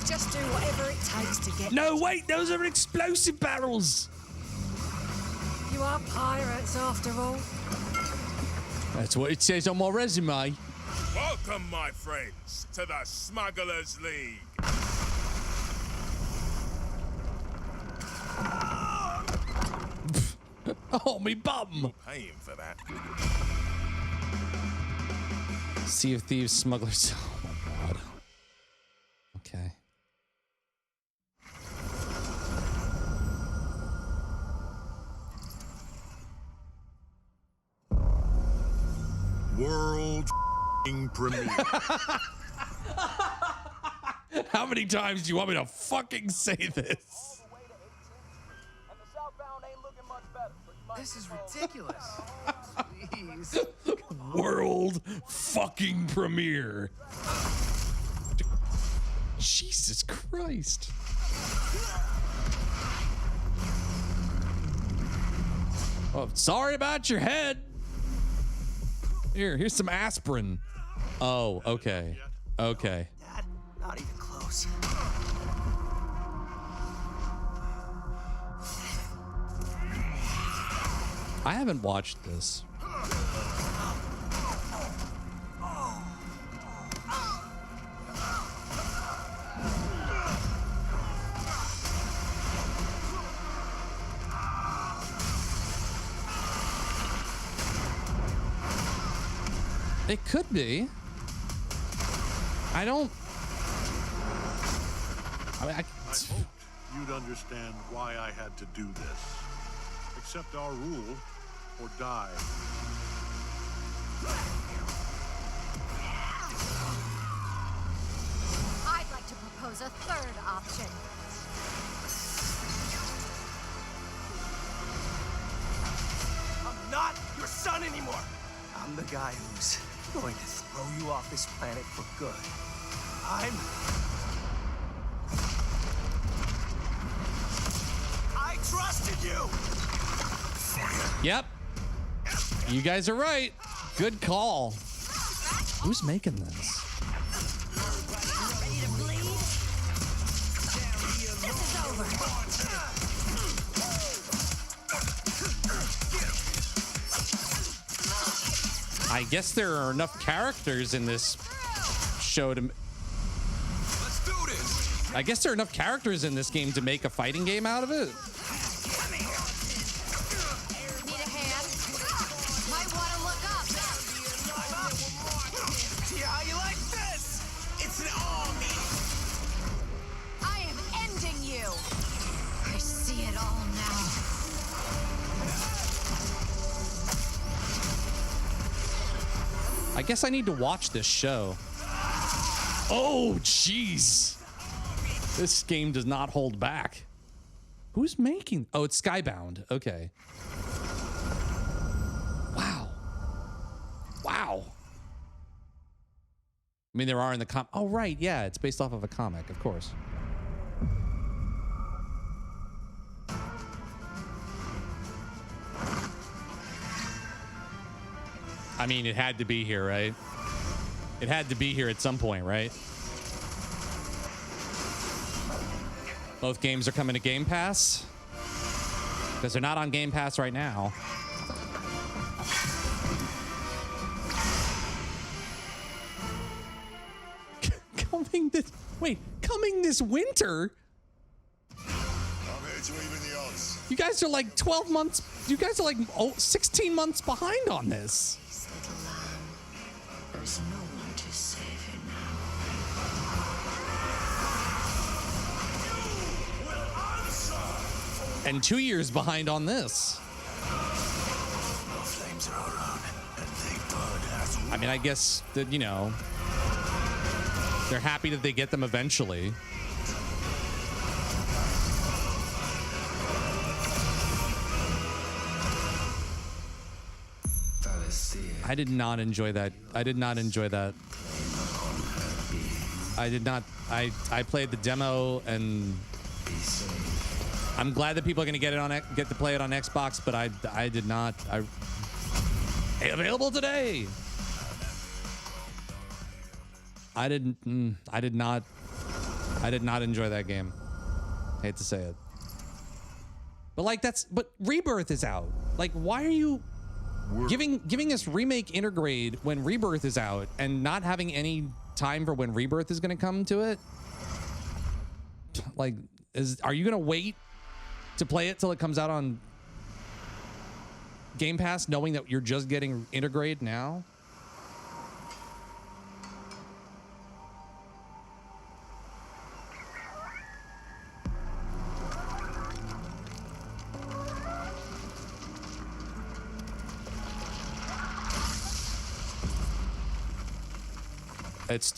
Just do whatever it takes to get... No, wait, those are explosive barrels. You are pirates, after all. That's what it says on my resume. Welcome, my friends, to the Smugglers League. Oh, me bum. You're paying for that. Sea of Thieves, Smugglers. Oh my God. Okay. World premiere. How many times do you want me to fucking say this? This is ridiculous. Please. World fucking premiere. Jesus Christ. Oh, sorry about your head. Here's some aspirin. Oh, okay. Okay. Dad, not even close. I haven't watched this. It could be. I mean, I hoped you'd understand why I had to do this. Accept our rule or die. I'd like to propose a third option. I'm not your son anymore. I'm the guy who's going to throw you off this planet for good. I trusted you. Yep. You guys are right. Good call. Who's making this? I guess there are enough characters in this show to... Let's do this. I guess there are enough characters in this game to make a fighting game out of it. Need a hand? Might want to look up. See how you like this? It's an army. I am ending you. I see it all now. I guess I need to watch this show. Oh, jeez. This game does not hold back. Who's making? Oh, it's Skybound. Okay. Wow. Wow. I mean, there are in the oh, right. Yeah, it's based off of a comic, of course. I mean, it had to be here, right? It had to be here at some point, right? Both games are coming to Game Pass. Because they're not on Game Pass right now. Coming this winter? I'm here to even the odds. You guys are like 12 months. You guys are like 16 months behind on this. There's no one to save you now. And 2 years behind on this. Flames are around, and they burn as I mean, I guess that, you know, they're happy that they get them eventually. I did not enjoy that. I did not enjoy that. I did not. I played the demo, and I'm glad that people are going to get to play it on Xbox, but I did not. Hey, available today. I did not enjoy that game. Hate to say it. But like but Rebirth is out. Like, why are you giving us remake Intergrade when Rebirth is out and not having any time for when Rebirth is going to come to it? Like, are you going to wait to play it till it comes out on Game Pass, knowing that you're just getting Intergrade now?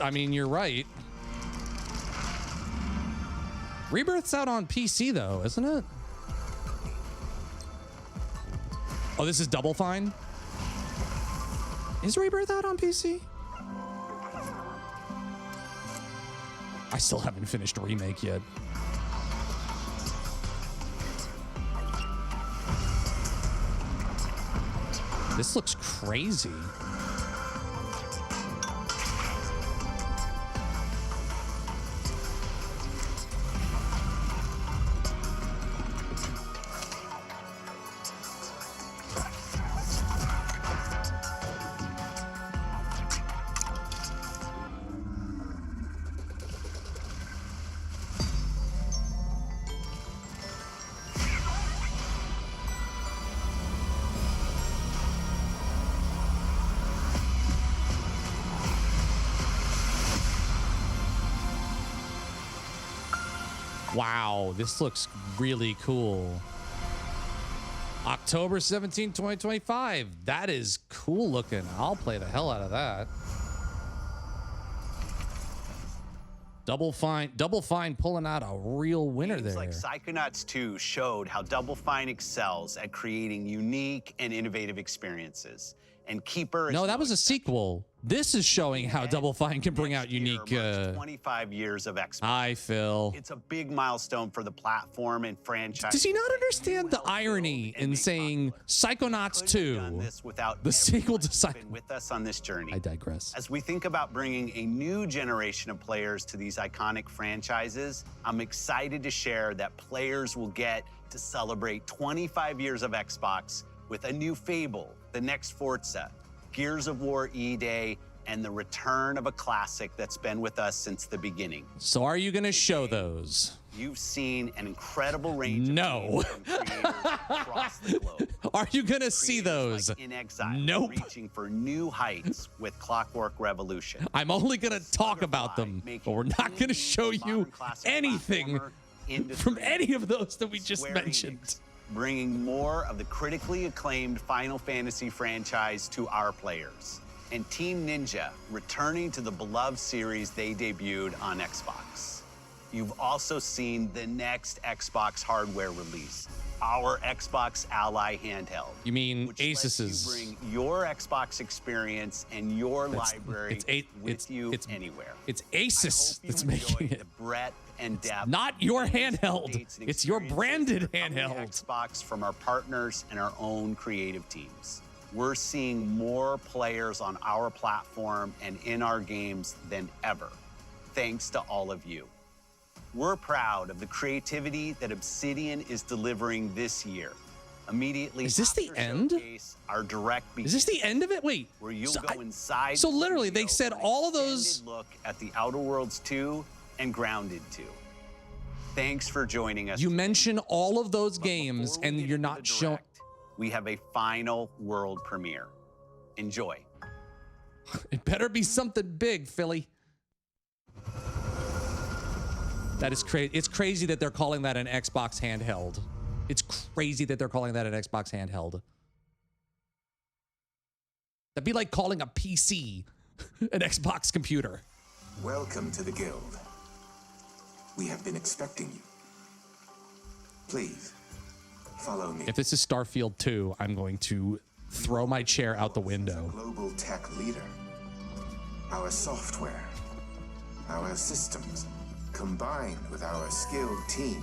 I mean, you're right. Rebirth's out on PC though, isn't it? Oh, this is Double Fine? Is Rebirth out on PC? I still haven't finished Remake yet. This looks crazy. Wow, this looks really cool. October 17, 2025. That is cool looking. I'll play the hell out of that. Double Fine pulling out a real winner there. Games like Psychonauts 2 showed how Double Fine excels at creating unique and innovative experiences. And Keeper is no, that was a sequel. This is showing how Double Fine can bring out unique 25 years of Xbox. Hi, Phil. It's a big milestone for the platform and franchise. Does he not understand the irony in saying Psychonauts 2, the sequel to Psychonauts? With us on this journey. I digress. As we think about bringing a new generation of players to these iconic franchises, I'm excited to share that players will get to celebrate 25 years of Xbox with a new Fable, the next Forza, Gears of War E-Day, and the return of a classic that's been with us since the beginning. So are you going to show those? You've seen an incredible range of games from creators across the globe. Are you going to see those? Like In Exile, nope. Reaching for new heights with Clockwork Revolution. I'm only going to talk about them, but we're not going to show you anything from any of those that we just mentioned. Bringing more of the critically acclaimed Final Fantasy franchise to our players. And Team Ninja returning to the beloved series they debuted on Xbox. You've also seen the next Xbox hardware release, our Xbox Ally handheld. You mean Asus's? Bring your Xbox experience and your library with you anywhere. It's Asus that's making it. The breadth and depth. Not your handheld. It's your branded handheld. Xbox from our partners and our own creative teams. We're seeing more players on our platform and in our games than ever, thanks to all of you. We're proud of the creativity that Obsidian is delivering this year. Immediately is this the end? Our direct is this the end of it? Wait. Where you'll go inside. So literally, they said all of those. Look at the Outer Worlds 2 and Grounded 2. Thanks for joining us. You mention all of those games, and you're not showing. We have a final world premiere. Enjoy. It better be something big, Philly. That is crazy. It's crazy that they're calling that an Xbox handheld. It's crazy that they're calling that an Xbox handheld. That'd be like calling a PC an Xbox computer. Welcome to the guild. We have been expecting you. Please, follow me. If this is Starfield 2, I'm going to throw my chair out the window. Global tech leader. Our software, our systems, combined with our skilled team,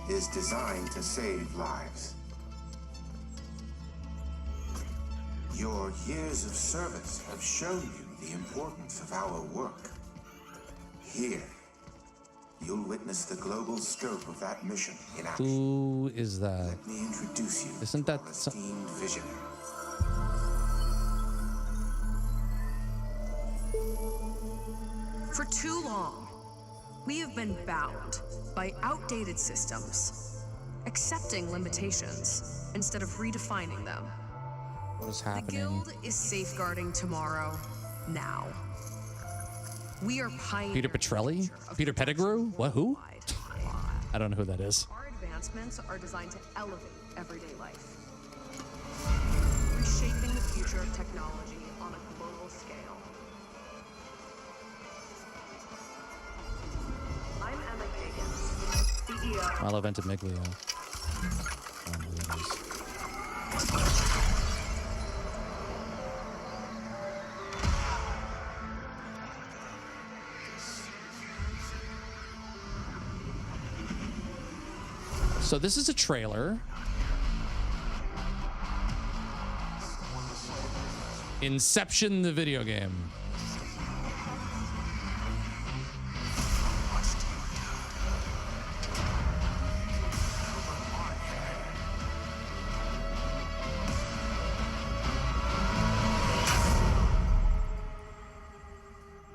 is designed to save lives. Your years of service have shown you the importance of our work. Here, you'll witness the global scope of that mission in action. Who is that? Let me introduce you. Isn't that esteemed visionary? For too long, we have been bound by outdated systems, accepting limitations instead of redefining them. What is happening? The Guild is safeguarding tomorrow, now. We are pioneers. Peter Petrelli? Peter Pettigrew? What? Who? I don't know who that is. Our advancements are designed to elevate everyday life, reshaping the future of technology on a global scale. I'm Emma Kagan, CEO. I love Ventimiglia. So this is a trailer. Inception, the video game.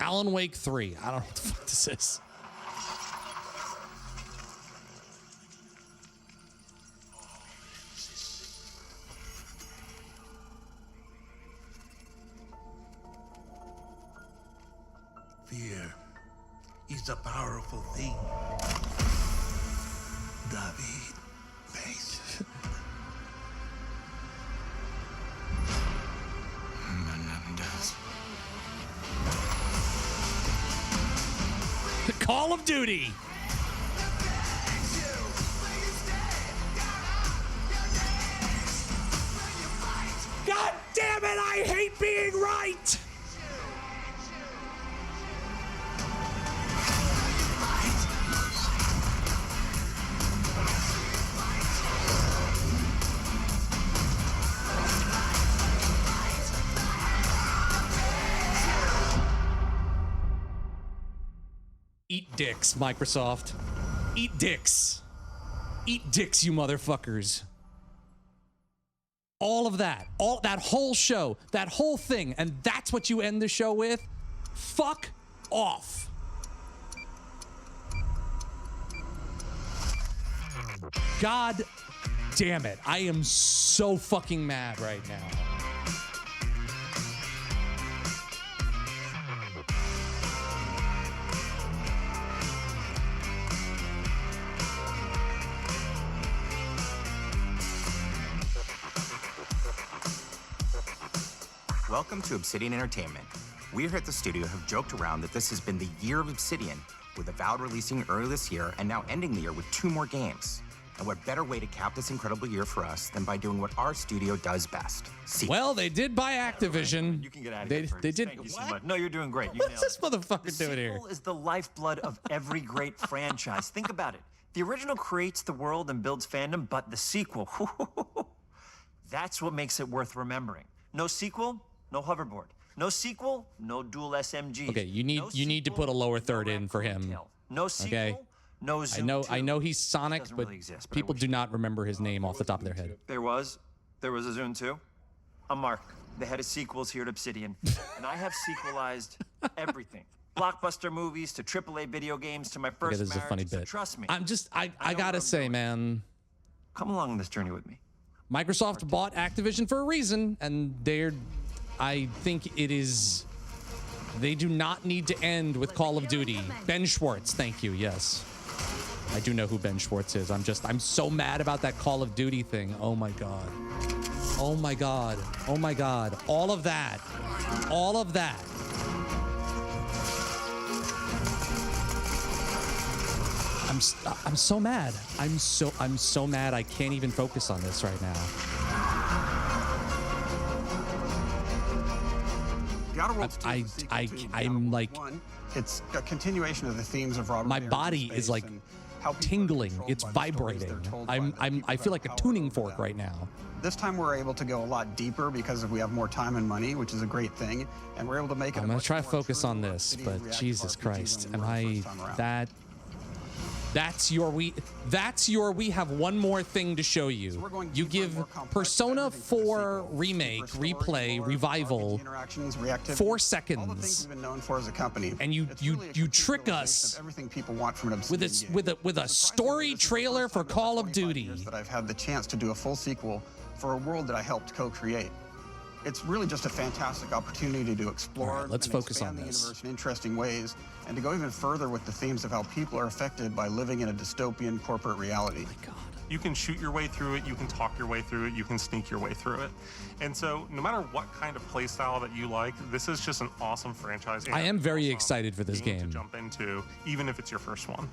Alan Wake 3. I don't know what the fuck this is. Fear is a powerful thing. David, base. Menendez. Call of Duty. God damn it, I hate being right. Eat dicks, Microsoft. Eat dicks. Eat dicks, you motherfuckers. All of that. All that whole show. That whole thing. And that's what you end the show with? Fuck off. God damn it. I am so fucking mad right now. Welcome to Obsidian Entertainment. We here at the studio have joked around that this has been the year of Obsidian, with Avowed releasing early this year and now ending the year with 2 more games. And what better way to cap this incredible year for us than by doing what our studio does best? Sequels. Well, they did buy Activision. You can get out of they, here first. they did. Thank you so much. No, you're doing great. You What's this motherfucker The doing here? sequel is the lifeblood of every great franchise. Think about it. The original creates the world and builds fandom, but the sequel, that's what makes it worth remembering. No sequel, no hoverboard. No sequel, no dual SMGs. Okay, you need to put a lower third in for him. No sequel, okay? no Zoom I know he's Sonic, Doesn't but really exist, but I people wish do not remember his name off the top of their head. There was a Zoom 2. I'm Mark, the head of sequels here at Obsidian, and I have sequelized everything. Blockbuster movies to AAA video games to my first Okay, this is a marriage. funny So bit. trust me. I gotta say, man. Come along on this journey with me. Microsoft bought Activision for a reason, and I think it is. They do not need to end with Call of Duty. Ben Schwartz, thank you. Yes, I do know who Ben Schwartz is. I'm so mad about that Call of Duty thing. Oh my god. Oh my god. Oh my god. All of that. All of that. I'm so mad. I'm so mad. I can't even focus on this right now. The Outer Worlds 2 is a sequel to I'm Outer like, Worlds 1. It's a continuation of the themes of Robert. my Baird in body space is like and how people are tingling. controlled It's by the stories vibrating. they're told by the I feel like a tuning fork right now. This time we're able to go a lot deeper because we have more time and money, which is a great thing, and we're able to make it. I'm gonna try to focus on this, but Jesus Christ, am I that? That's your we have one more thing to show you. You give Persona 4 Remake, Replay, Revival 4 seconds. All the things we've been known for as a company. And you trick us everything people want from an with a story trailer for Call of Duty. That I've had the chance to do a full sequel for a world that I helped co-create. It's really just a fantastic opportunity to explore. All right, let's and focus expand on the this. universe in interesting ways, and to go even further with the themes of how people are affected by living in a dystopian corporate reality. Oh my God. You can shoot your way through it, you can talk your way through it, you can sneak your way through it. And so no matter what kind of play style that you like, this is just an awesome franchise. I am very excited for this game. To jump into, even if it's your first one.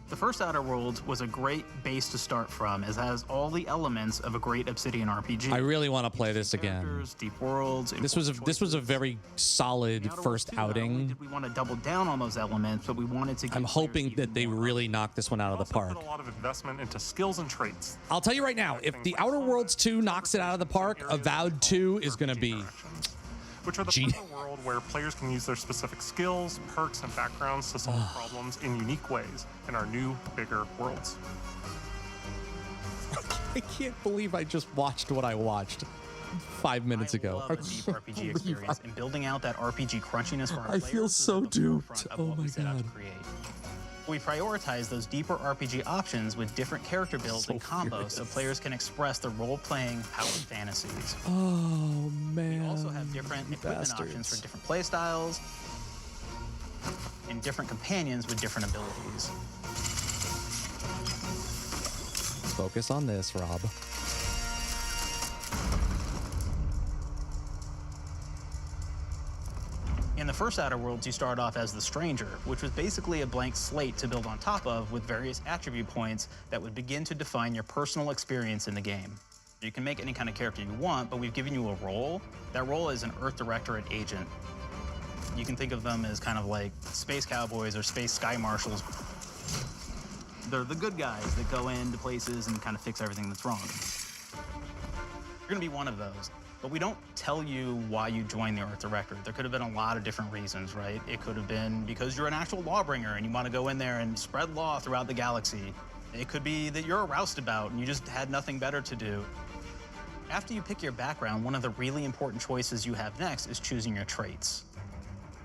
The first Outer Worlds was a great base to start from, as it has all the elements of a great Obsidian RPG. I really want to play this again. Deep worlds. This was a very solid first outing. We want to double down on those elements, but we wanted to. I'm hoping that they really knock this one out of the park. Put a lot of investment into skills and traits. I'll tell you right now, if the Outer Worlds 2 knocks it out of the park, Avowed 2 is going to be which are the part of the world where players can use their specific skills, perks, and backgrounds to solve problems in unique ways in our new, bigger worlds. I can't believe I just watched what I watched 5 minutes ago. I love a deep RPG experience, and building out that RPG crunchiness for our I players feel is so at the duped. forefront of Oh what my we set out to God. create. We prioritize those deeper RPG options with different character builds and combos so players can express their role-playing power fantasies. Oh man. We also have different equipment options for different playstyles and different companions with different abilities. Let's focus on this, Rob. In the first Outer Worlds, you start off as the Stranger, which was basically a blank slate to build on top of with various attribute points that would begin to define your personal experience in the game. You can make any kind of character you want, but we've given you a role. That role is an Earth Directorate agent. You can think of them as kind of like space cowboys or space sky marshals. They're the good guys that go into places and kind of fix everything that's wrong. You're gonna be one of those. But we don't tell you why you joined the Earth Directorate. There could have been a lot of different reasons, right? It could have been because you're an actual lawbringer and you want to go in there and spread law throughout the galaxy. It could be that you're a roustabout and you just had nothing better to do. After you pick your background, one of the really important choices you have next is choosing your traits.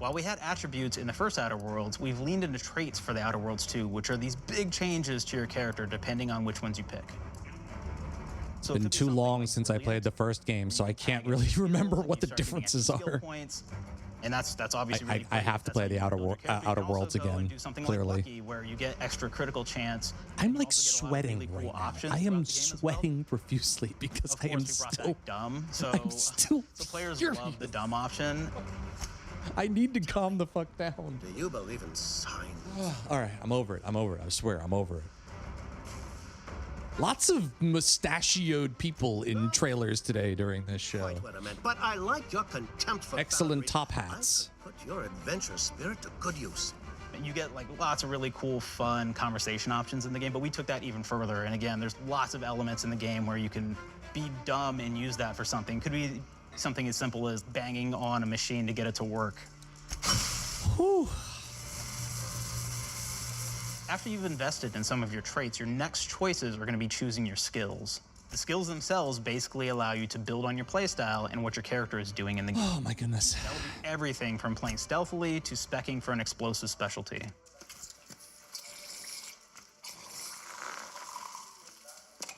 While we had attributes in the first Outer Worlds, we've leaned into traits for the Outer Worlds too, which are these big changes to your character depending on which ones you pick. It's been too long since I played the first game, so I can't really remember what the differences are. And that's obviously really I have to play the Outer Worlds again, clearly. Like where you get extra critical chance. I'm like sweating right now. I am sweating profusely because I am still dumb. So players love the dumb option. I need to calm the fuck down. Do you believe in signs? All right, I'm over it. I'm over it. I swear, I'm over it. Lots of mustachioed people in trailers today during this show. Quite what I meant, but I like your contempt for Excellent boundaries. top hats. I could put your adventurous spirit to good use. You get like lots of really cool, fun conversation options in the game, but we took that even further. And again, there's lots of elements in the game where you can be dumb and use that for something. Could be something as simple as banging on a machine to get it to work. Whew. After you've invested in some of your traits, your next choices are going to be choosing your skills. The skills themselves basically allow you to build on your playstyle and what your character is doing in the game. Oh my goodness. That will be everything from playing stealthily to speccing for an explosive specialty.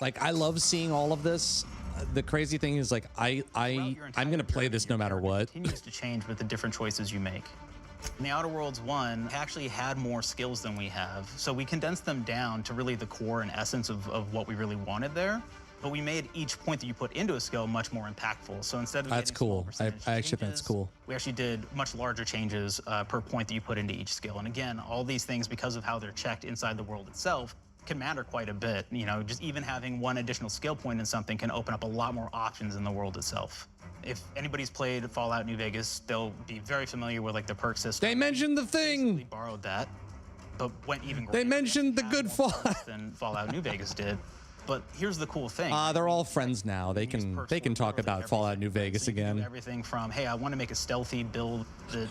Like, I love seeing all of this. The crazy thing is, like, I'm gonna play this no matter what. It continues to change with the different choices you make. In the Outer Worlds 1 actually had more skills than we have, so we condensed them down to really the core and essence of what we really wanted there. But we made each point that you put into a skill much more impactful. So instead of That's cool. I actually think it's cool. We actually did much larger changes per point that you put into each skill. And again, all these things, because of how they're checked inside the world itself, can matter quite a bit. You know, just even having one additional skill point in something can open up a lot more options in the world itself. If anybody's played Fallout New Vegas, they'll be very familiar with like the perk system. They mentioned the thing. They borrowed that, but went even. They mentioned the good Fallout than Fallout New Vegas did. But here's the cool thing. They're all friends now. They can talk about Fallout New Vegas again. Everything from, hey, I want to make a stealthy build.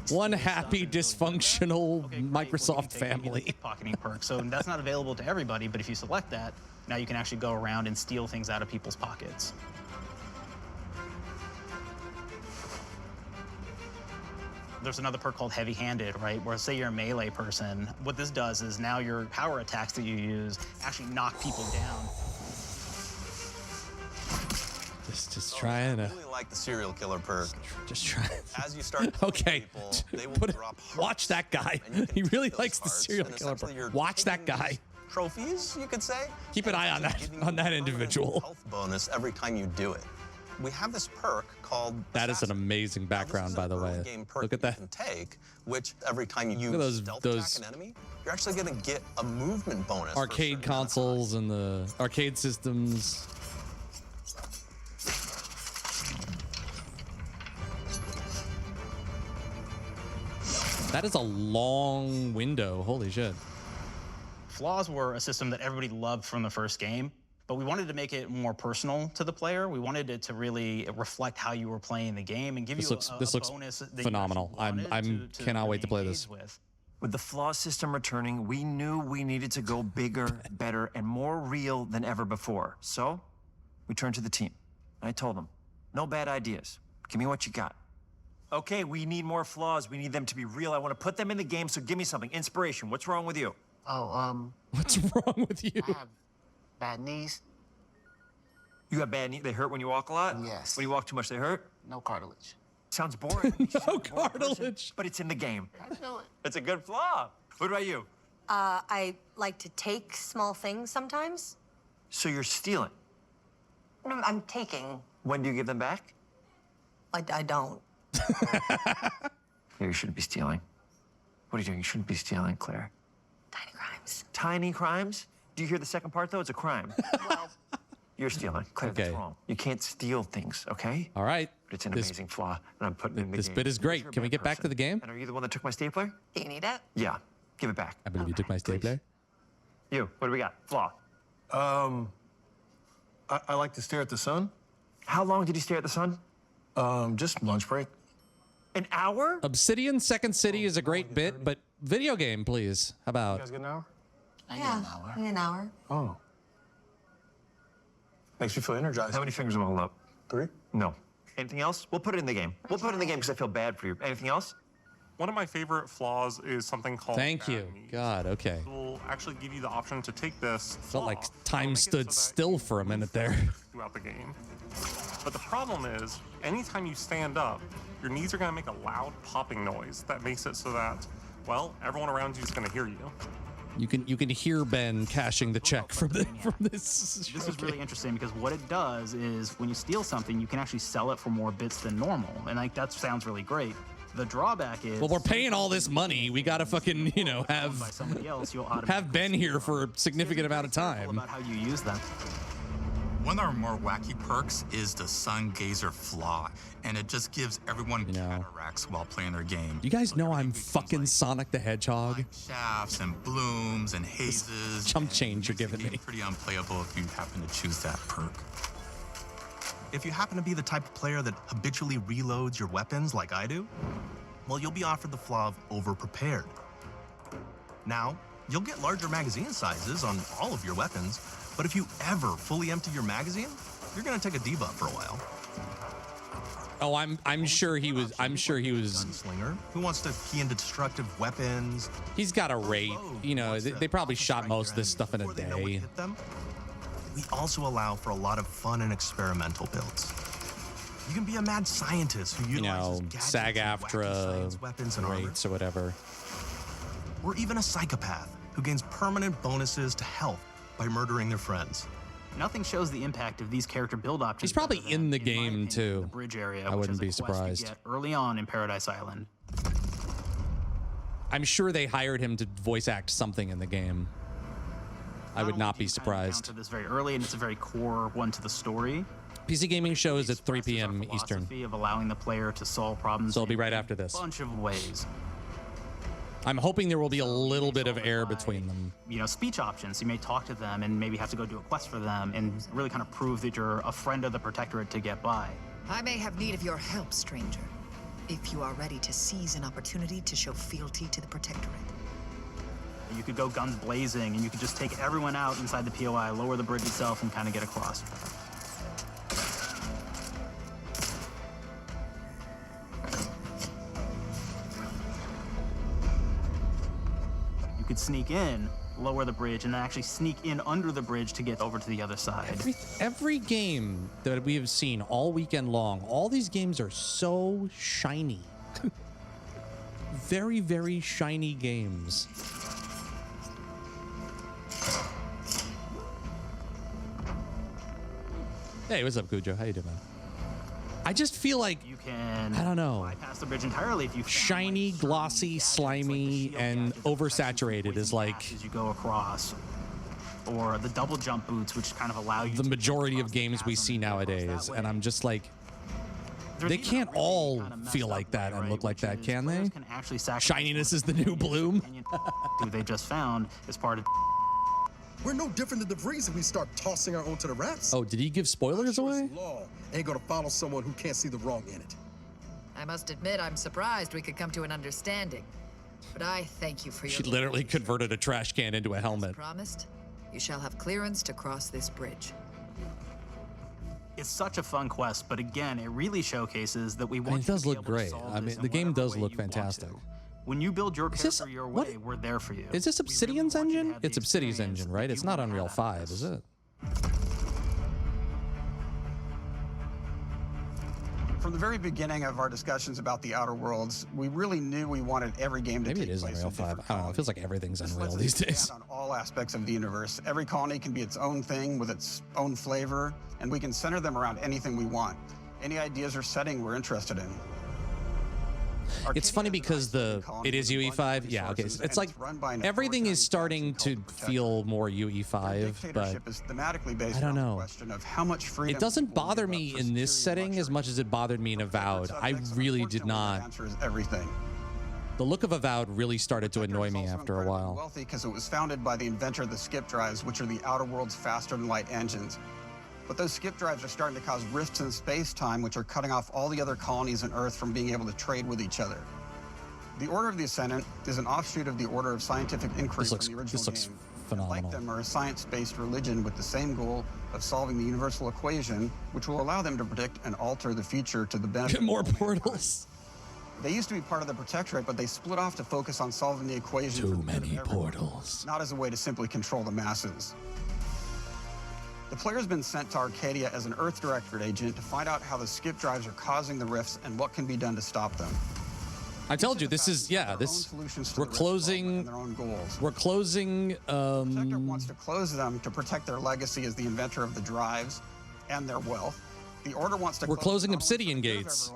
One happy dysfunctional Microsoft family. Pocketing perk. So that's not available to everybody, but if you select that, now you can actually go around and steal things out of people's pockets. There's another perk called heavy-handed, right? Where say you're a melee person, what this does is now your power attacks that you use actually knock people down. Just trying to. I really like the serial killer perk. Just trying. As you start okay. people, they will drop watch that guy. He really likes the serial killer perk. Watch that guy. Trophies, you could say. Keep an eye on that individual. Health bonus every time you do it. We have this perk called. That is an amazing background, by the way. Look at that. You can take, which every time you use stealth attack an enemy, you're actually going to get a movement bonus. Arcade consoles and the arcade systems. That is a long window. Holy shit. Flaws were a system that everybody loved from the first game. But we wanted to make it more personal to the player. We wanted it to really reflect how you were playing the game and give you this looks bonus that phenomenal. I'm cannot wait to play this. With the flaw system returning, we knew we needed to go bigger, better, and more real than ever before. So, we turned to the team. And I told them, no bad ideas. Give me what you got. Okay, we need more flaws. We need them to be real. I want to put them in the game, so give me something. Inspiration. What's wrong with you? Oh, What's wrong with you? I have bad knees. You got bad knees? They hurt when you walk a lot? Yes. When you walk too much, they hurt? No cartilage. Sounds boring. No cartilage. But it's in the game. I know it. It's a good flaw. What about you? I like to take small things sometimes. So you're stealing? No, I'm taking. When do you give them back? I don't. Yeah, you shouldn't be stealing. What are you doing? You shouldn't be stealing, Claire. Tiny crimes. Tiny crimes? Do you hear the second part, though? It's a crime. Well, you're stealing. Claire, Okay. that's wrong. You can't steal things, okay? All right. But it's an amazing flaw, and I'm putting it in the This game. bit is great. You're a Can we bad get back to person. the game? And are you the one that took my stapler? do you need it? Yeah. Give it back. I believe you took my stapler. You, what do we got? Flaw. I like to stare at the sun. How long did you stare at the sun? Just lunch break. An hour? Obsidian Second City is a great bit, but video game, please. How You about? guys get an hour? Yeah, maybe an hour. Oh. Makes me feel energized. How many fingers am I holding up? 3? No. Anything else? We'll put it in the game. We'll put it in the game because I feel bad for you. Anything else? One of my favorite flaws is something called Thank you. God, okay. It will actually give you the option to take this Felt like flaw, time make it stood so that still you for a move minute there. forward throughout the game. But the problem is, anytime you stand up, your knees are going to make a loud popping noise that makes it so that, well, everyone around you is going to hear you. You can hear Ben cashing the check from this. This is really interesting because what it does is when you steal something, you can actually sell it for more bits than normal, and like that sounds really great. The drawback is, Well, we're paying all this money. We gotta fucking have by somebody else, you'll have Ben here for a significant amount of time. about how you use them. One of our more wacky perks is the Sun Gazer Flaw, and it just gives everyone cataracts while playing their game. You guys know I'm fucking Sonic the Hedgehog. Shafts and blooms and hazes. Chump change you're giving me. Pretty unplayable if you happen to choose that perk. If you happen to be the type of player that habitually reloads your weapons like I do, well, you'll be offered the flaw of over-prepared. Now, you'll get larger magazine sizes on all of your weapons, but if you ever fully empty your magazine, you're gonna take a debuff for a while. Oh, I'm sure he was. Gunslinger who wants to key into destructive weapons. He's got a rate. You know, they probably shot most of this stuff in a day. We also allow for a lot of fun and experimental builds. You can be a mad scientist who You utilizes know, gadgets SAG and wacky science AFTRA weapons and armor. rates or whatever. Or even a psychopath who gains permanent bonuses to health by murdering their friends. Nothing shows the impact of these character build options. He's probably in the game too. The bridge area, I which wouldn't is a be quest you surprised. get early on in Paradise Island. I'm sure they hired him to voice act something in the game. I would not be surprised. This very early, and it's a very core one to the story. PC Gaming Show is at 3 p.m. Eastern. Philosophy of allowing the player to solve problems. So it'll be in right after this. A bunch of ways. I'm hoping there will be a little bit of air between them. You know, speech options. You may talk to them and maybe have to go do a quest for them and really kind of prove that you're a friend of the Protectorate to get by. I may have need of your help, stranger, if you are ready to seize an opportunity to show fealty to the Protectorate. You could go guns blazing and you could just take everyone out inside the POI, lower the bridge itself, and kind of get across. You could sneak in, lower the bridge, and then actually sneak in under the bridge to get over to the other side. Every game that we have seen all weekend long, all these games are so shiny. Very, very shiny games. Hey, what's up, Cujo? How you doing, man? I just feel like you can. I don't know. Bypass the bridge entirely if you shiny, glossy, slimy, and oversaturated is like as you go across, or the double jump boots, which kind of allow you. The majority of games we see nowadays, and I'm just like, they can't all feel like that and look like that, can they? Shininess is the new bloom. Who they just found as part of. We're no different than the Vrees if we start tossing our own to the rats. Oh, did he give spoilers away? Law ain't gonna follow someone who can't see the wrong in it. I must admit, I'm surprised we could come to an understanding. But I thank you for your... She literally converted a trash can into a helmet. As promised, you shall have clearance to cross this bridge. It's such a fun quest, but again, it really showcases that we want it does look great. I mean, the game does look fantastic. When you build your character your way, we're there for you. Is this Obsidian's engine? It's Obsidian's engine, right? It's not Unreal 5, is it? From the very beginning of our discussions about the Outer Worlds, we really knew we wanted every game to Maybe take it is place Unreal in 5. I don't know. It feels like everything's Unreal these days. On all aspects of the universe. Every colony can be its own thing with its own flavor, and we can center them around anything we want. Any ideas or setting we're interested in. It's funny because it is UE5. Yeah, okay. So it's like everything is starting to feel more UE5, but I don't know. It doesn't bother me in this setting as much as it bothered me in Avowed. I really did not. The look of Avowed really started to annoy me after a while. Wealthy because it was founded by the inventor of the skip drives, which are the Outer World's faster than light engines. But those skip drives are starting to cause rifts in space-time, which are cutting off all the other colonies on Earth from being able to trade with each other. The Order of the Ascendant is an offshoot of the Order of Scientific Inquiry from the original game. Phenomenal. Like them, are a science-based religion with the same goal of solving the universal equation, which will allow them to predict and alter the future to the benefit of more portals. They used to be part of the Protectorate, but they split off to focus on solving the equation. Too many portals. Not as a way to simply control the masses. The player's been sent to Arcadia as an Earth Directorate agent to find out how the skip drives are causing the rifts and what can be done to stop them. I told you, this is, yeah, this, we're closing, Protector wants to close them to protect their legacy as the inventor of the drives and their wealth. The Order wants to we're closing Obsidian gates.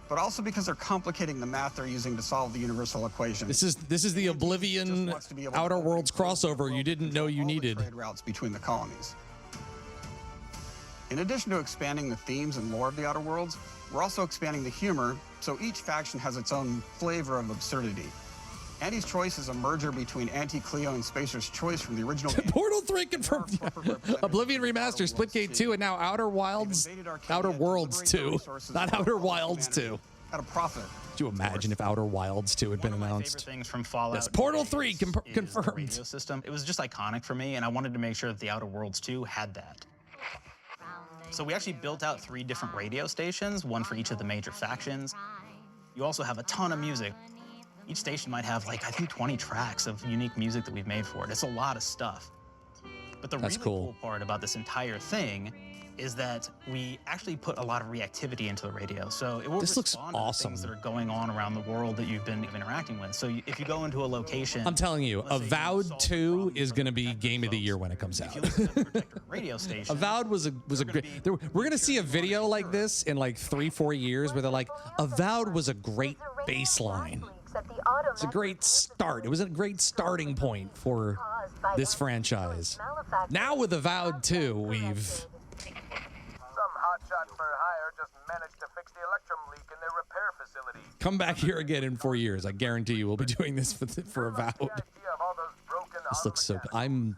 But also because they're complicating the math they're using to solve the universal equation. This is the Oblivion Outer Worlds crossover you didn't know you needed. Trade routes between the colonies. In addition to expanding the themes and lore of the Outer Worlds, we're also expanding the humor, so each faction has its own flavor of absurdity. Andy's Choice is a merger between Anti-Cleo and Spacer's Choice from the original game. Portal 3 confirmed. Oblivion Remaster, Splitgate 2, and now Outer Worlds 2. Not Outer Wilds 2. At a profit. Could you imagine if Outer Wilds 2 had been announced? Things from Fallout. Yes, Portal 3 confirmed. The radio system. It was just iconic for me, and I wanted to make sure that the Outer Worlds 2 had that. So we actually built out 3 different radio stations, one for each of the major factions. You also have a ton of music. Each station might have, like, I think 20 tracks of unique music that we've made for it. It's a lot of stuff. But the really cool part about this entire thing is that we actually put a lot of reactivity into the radio. So it will respond to things that are going on around the world that you've been interacting with. So if you go into a location... I'm telling you, Avowed 2 is going to be Game of the Year when it comes out. Radio station. Avowed was a great... We're going to see a video like this in like 3-4 years where they're like, Avowed was a great baseline. It's a great start. It was a great starting point for this franchise. Now with Avowed 2, we've... Hotshot for hire just managed to fix the electrum leak in their repair facility. Come back here again in 4 years. I guarantee you we'll be doing this for Avowed. This looks so... I'm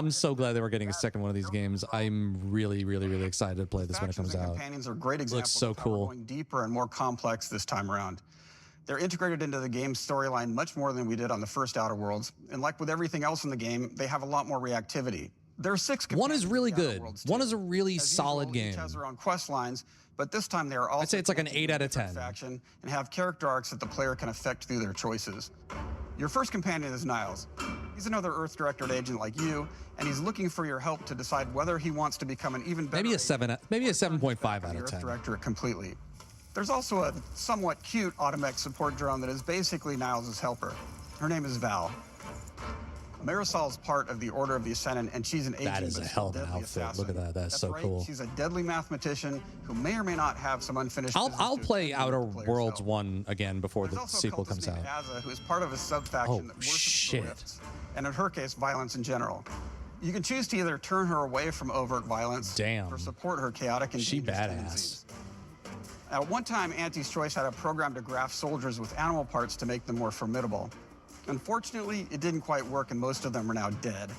so glad that we're getting a second one of these games. I'm really, really, really excited to play this when it comes out. Companions are great examples looks so of how cool. we're going deeper and more complex this time around. They're integrated into the game's storyline much more than we did on the first Outer Worlds. And like with everything else in the game, they have a lot more reactivity. There are 6 One is really good. One is a really solid game. Each has their own quest lines, but this time they are all... I'd say it's like an 8 out of 10. ...faction and have character arcs that the player can affect through their choices. Your first companion is Niles. He's another Earth Directorate agent like you, and he's looking for your help to decide whether he wants to become an even better... Maybe a 7.5 out of 10. Earth Directorate completely. There's also a somewhat cute Automech support drone that is basically Niles' helper. Her name is Val. Marisol's part of the Order of the Ascendant, and she's an agent. That is a hell of an outfit. Assassin. Look at that. That's so right. cool. She's a deadly mathematician who may or may not have some unfinished business. I'll play Outer Worlds 1 again before the sequel comes out. Asa, who is part of a sub-faction that worships the rifts, and in her case, violence in general. You can choose to either turn her away from overt violence or support her chaotic and dangerous tendencies. At one time, Auntie's Choice had a program to graft soldiers with animal parts to make them more formidable. Unfortunately, it didn't quite work, and most of them are now dead.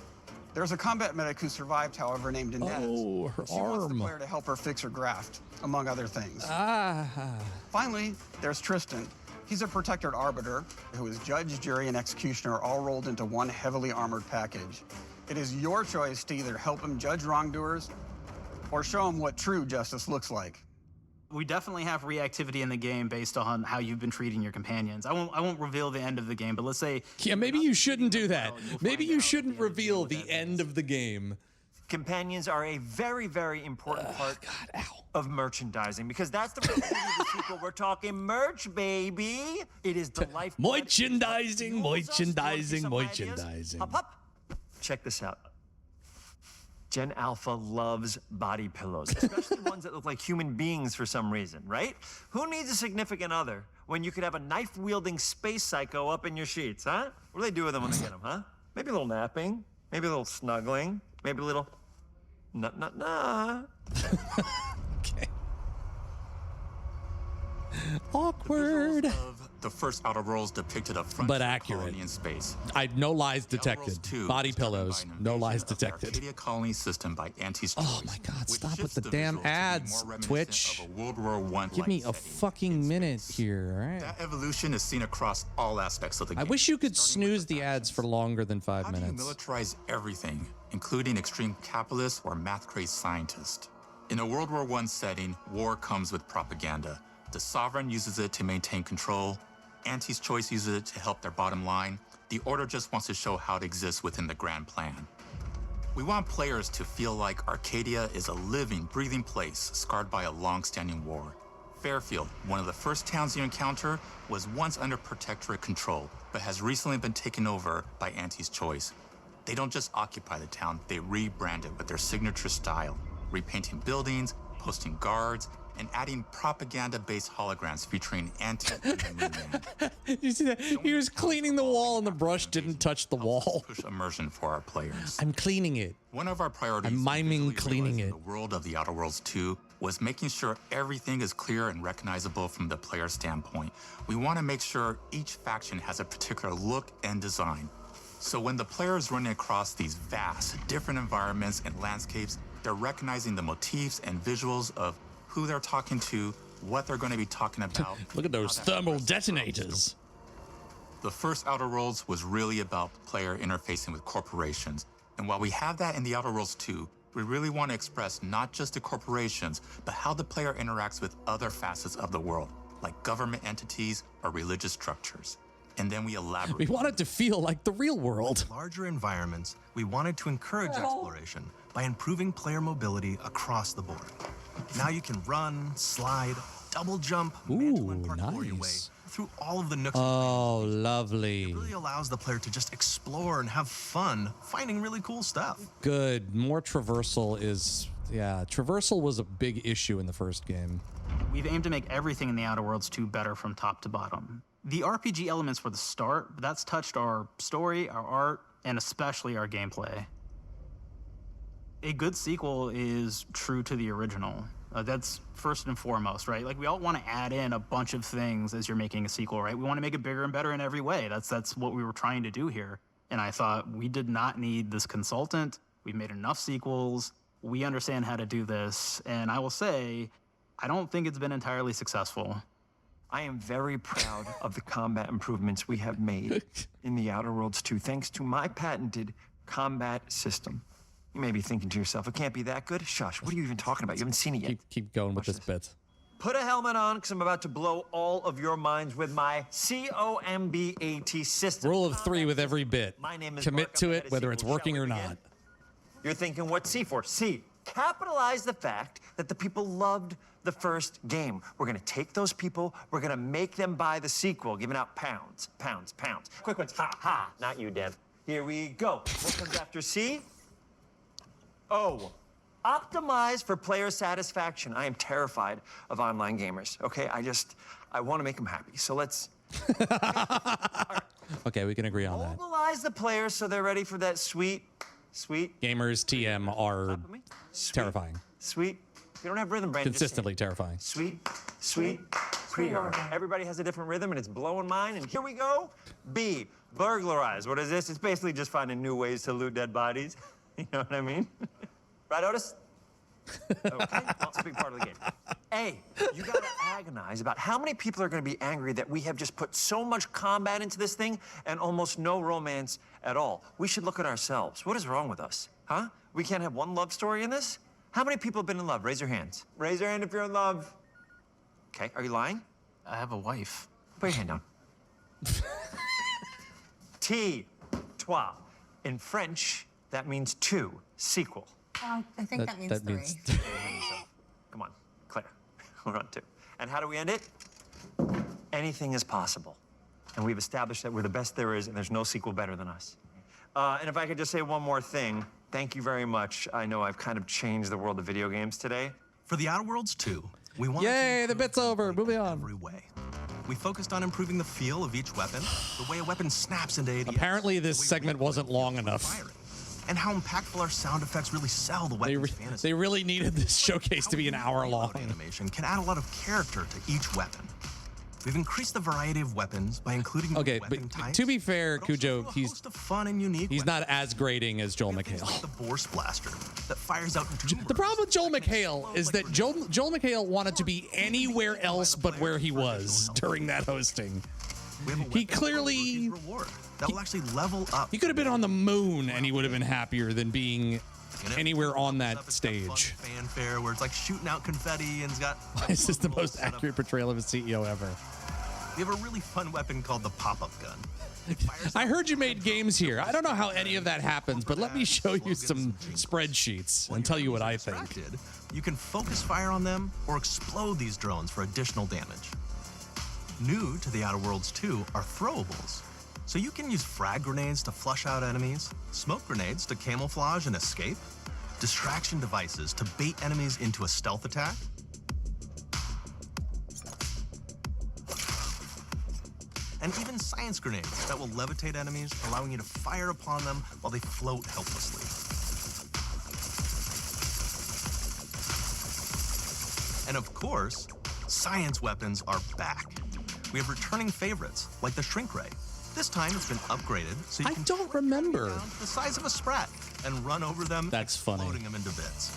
There's a combat medic who survived, however, named Inez. Oh, her she wants the arm. player to help her fix her graft, among other things. Ah. Finally, there's Tristan. He's a protected arbiter who is judge, jury, and executioner all rolled into one heavily armored package. It is your choice to either help him judge wrongdoers or show him what true justice looks like. We definitely have reactivity in the game based on how you've been treating your companions. I won't reveal the end of the game, but let's say... Yeah, maybe you shouldn't do that. Maybe you shouldn't reveal the end of the game. Companions are a very, very important part of merchandising, because that's the real beauty of the sequel. We're talking merch, baby. It is the life. Merchandising. Hop, hop. Check this out. Gen Alpha loves body pillows, especially ones that look like human beings for some reason, right? Who needs a significant other when you could have a knife-wielding space psycho up in your sheets, huh? What do they do with them when they get them, huh? Maybe a little napping, maybe a little snuggling, maybe a little nut. Okay. Awkward. The first Outer Worlds depicted a but accurate in space. No lies detected. Body pillows, no lies detected. Arcadia colony system by Anti's Oh my God! Stop with the damn ads, Twitch. Of a World War I Give me a fucking minute here, all right? That evolution is seen across all aspects of the game. I wish you could snooze the ads for longer than 5 minutes. How do you militarize everything, including extreme capitalists or math-crazed scientists? In a World War I setting, war comes with propaganda. The Sovereign uses it to maintain control. Anti's Choice uses it to help their bottom line. The Order just wants to show how it exists within the grand plan. We want players to feel like Arcadia is a living, breathing place scarred by a long-standing war. Fairfield, one of the first towns you encounter, was once under Protectorate control, but has recently been taken over by Anti's Choice. They don't just occupy the town, they rebrand it with their signature style, repainting buildings, posting guards, and adding propaganda-based holograms featuring Anti and the Moon Man. You see that? He was cleaning the wall and the brush didn't touch the wall. Push immersion for our players. I'm cleaning it. One of our priorities I'm miming cleaning it. in the world of the Outer Worlds 2 was making sure everything is clear and recognizable from the player standpoint. We want to make sure each faction has a particular look and design. So when the player is running across these vast, different environments and landscapes, they're recognizing the motifs and visuals of who they're talking to, what they're going to be talking about. Look at those thermal detonators. The first Outer Worlds was really about player interfacing with corporations. And while we have that in the Outer Worlds 2, we really want to express not just the corporations, but how the player interacts with other facets of the world, like government entities or religious structures. And then we elaborate. We want it to feel like the real world. Larger environments, we wanted to encourage exploration by improving player mobility across the board. Now you can run, slide, double jump, mantle and parkour your way through all of the nooks and crannies. Lovely. It really allows the player to just explore and have fun finding really cool stuff. Good. More traversal is, traversal was a big issue in the first game. We've aimed to make everything in the Outer Worlds 2 better from top to bottom. The RPG elements were the start, but that's touched our story, our art, and especially our gameplay. A good sequel is true to the original. That's first and foremost, right? Like, we all want to add in a bunch of things as you're making a sequel, right? We want to make it bigger and better in every way. That's what we were trying to do here. And I thought, we did not need this consultant. We've made enough sequels. We understand how to do this. And I will say, I don't think it's been entirely successful. I am very proud of the combat improvements we have made in the Outer Worlds 2, thanks to my patented combat system. You may be thinking to yourself, it can't be that good. Shush, what are you even talking about? You haven't seen it yet. Keep going with this bit. Put a helmet on, because I'm about to blow all of your minds with my COMBAT system. Rule of 3 with every bit. My name is Commit Mark, to it, whether it's working or not. You're thinking, what's C for? C, capitalize the fact that the people loved the first game. We're gonna take those people, we're gonna make them buy the sequel, giving out pounds, pounds, pounds. Quick ones, ha, ha, not you, Dev. Here we go. What comes after C? O, optimize for player satisfaction. I am terrified of online gamers, okay? I wanna make them happy, so let's... Okay, we can agree on that. Mobilize the players so they're ready for that sweet... Gamers TM are terrifying. Sweet. You don't have rhythm, Brandon. Consistently terrifying. Sweet, pre-order. Everybody has a different rhythm, and it's blowing mine. And here we go. B, burglarize. What is this? It's basically just finding new ways to loot dead bodies. You know what I mean? Right, Otis? Okay, well, it's a big part of the game. A, you gotta agonize about how many people are gonna be angry that we have just put so much combat into this thing and almost no romance at all. We should look at ourselves. What is wrong with us, huh? We can't have one love story in this? How many people have been in love? Raise your hands. Raise your hand if you're in love. Okay, are you lying? I have a wife. Put your hand down. T, toi. In French, that means two, sequel. I think that means three. Come on, Claire. We're on two. And how do we end it? Anything is possible. And we've established that we're the best there is, and there's no sequel better than us. And if I could just say one more thing, thank you very much. I know I've kind of changed the world of video games today. For the Outer Worlds 2, we wanted Yay, the bit's over. Moving on. every way. We focused on improving the feel of each weapon, the way a weapon snaps into ADS. Apparently, this segment wasn't long enough. And how impactful our sound effects really sell the weapon's fantasy. They really needed this showcase to be an hour long. Animation can add a lot of character to each weapon. We've increased the variety of weapons by including Okay, weapon but types, to be fair, Cujo, he's fun and unique. He's not as grating as Joel McHale. Like the Force Blaster that fires out into the problem with Joel McHale is that Joel McHale wanted to be anywhere else but where he was during that hosting. He clearly that will actually level up. He could have been on the moon and he would have been happier than being anywhere on that stage. Fanfare where it's like shooting out confetti and it's got. Why is this the most accurate portrayal of a CEO ever? We have a really fun weapon called the pop-up gun. I heard you made games here. I don't know how any of that happens, but let me show you some spreadsheets and tell you what I think. You can focus fire on them or explode these drones for additional damage. New to the Outer Worlds 2 are throwables. So you can use frag grenades to flush out enemies, smoke grenades to camouflage and escape, distraction devices to bait enemies into a stealth attack, and even science grenades that will levitate enemies, allowing you to fire upon them while they float helplessly. And of course, science weapons are back. We have returning favorites, like the Shrink Ray. This time it's been upgraded, so you can don't remember the size of a sprat and run over them, That's funny. Exploding them into bits.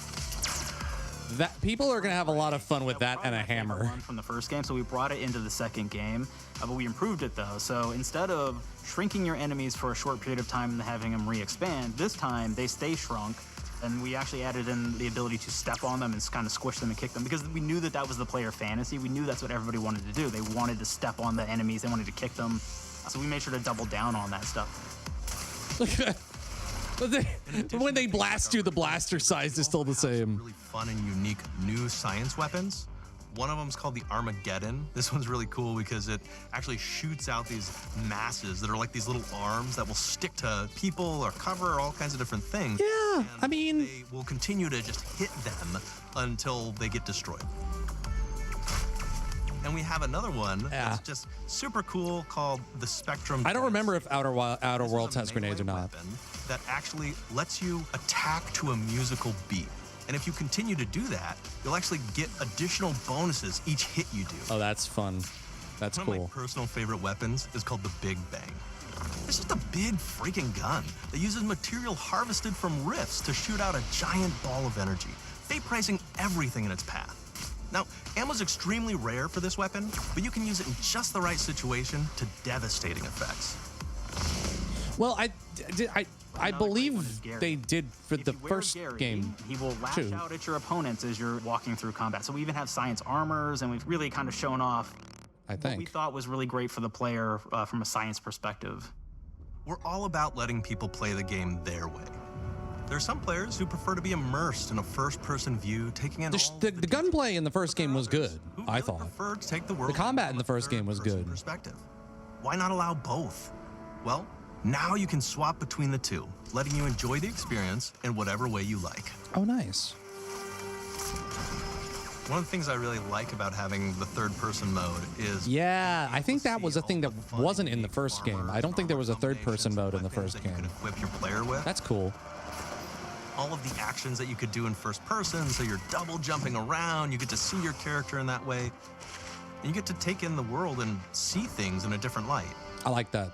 That people are gonna have a lot of fun with that and a hammer. From the first game, so we brought it into the second game, but we improved it though. So instead of shrinking your enemies for a short period of time and having them re-expand, this time they stay shrunk, and we actually added in the ability to step on them and kind of squish them and kick them because we knew that that was the player fantasy. We knew that's what everybody wanted to do. They wanted to step on the enemies, they wanted to kick them. So we made sure to double down on that stuff. Look at that. When they blast you, the blaster size is still the same. Really fun and unique new science weapons. One of them is called the Armageddon. This one's really cool because it actually shoots out these masses that are like these little arms that will stick to people or cover or all kinds of different things. Yeah, I mean, they will continue to just hit them until they get destroyed. And we have another one that's just super cool called the Spectrum. I don't remember if Outer Worlds has grenades or not. That actually lets you attack to a musical beat. And if you continue to do that, you'll actually get additional bonuses each hit you do. Oh, that's fun. That's cool. One of my cool. personal favorite weapons is called the Big Bang. It's just a big freaking gun that uses material harvested from rifts to shoot out a giant ball of energy, vaporizing everything in its path. Now, ammo's extremely rare for this weapon, but you can use it in just the right situation to devastating effects. Well, I believe they did for the first game. He will lash out at your opponents as you're walking through combat. So we even have science armors, and we've really kind of shown off what we thought was really great for the player from a science perspective. We're all about letting people play the game their way. There are some players who prefer to be immersed in a first-person view, taking in the gunplay in the first game was good, I thought. prefer to take the world The combat in the first game was good. perspective. Why not allow both? Well, now you can swap between the two, letting you enjoy the experience in whatever way you like. Oh, nice. One of the things I really like about having the third-person mode is... Yeah, I think that was a thing that wasn't in the first game. I don't think there was a third-person mode in the first game. Equip your player with. That's cool. All of the actions that you could do in first person, so you're double jumping around, you get to see your character in that way, and you get to take in the world and see things in a different light. I like that.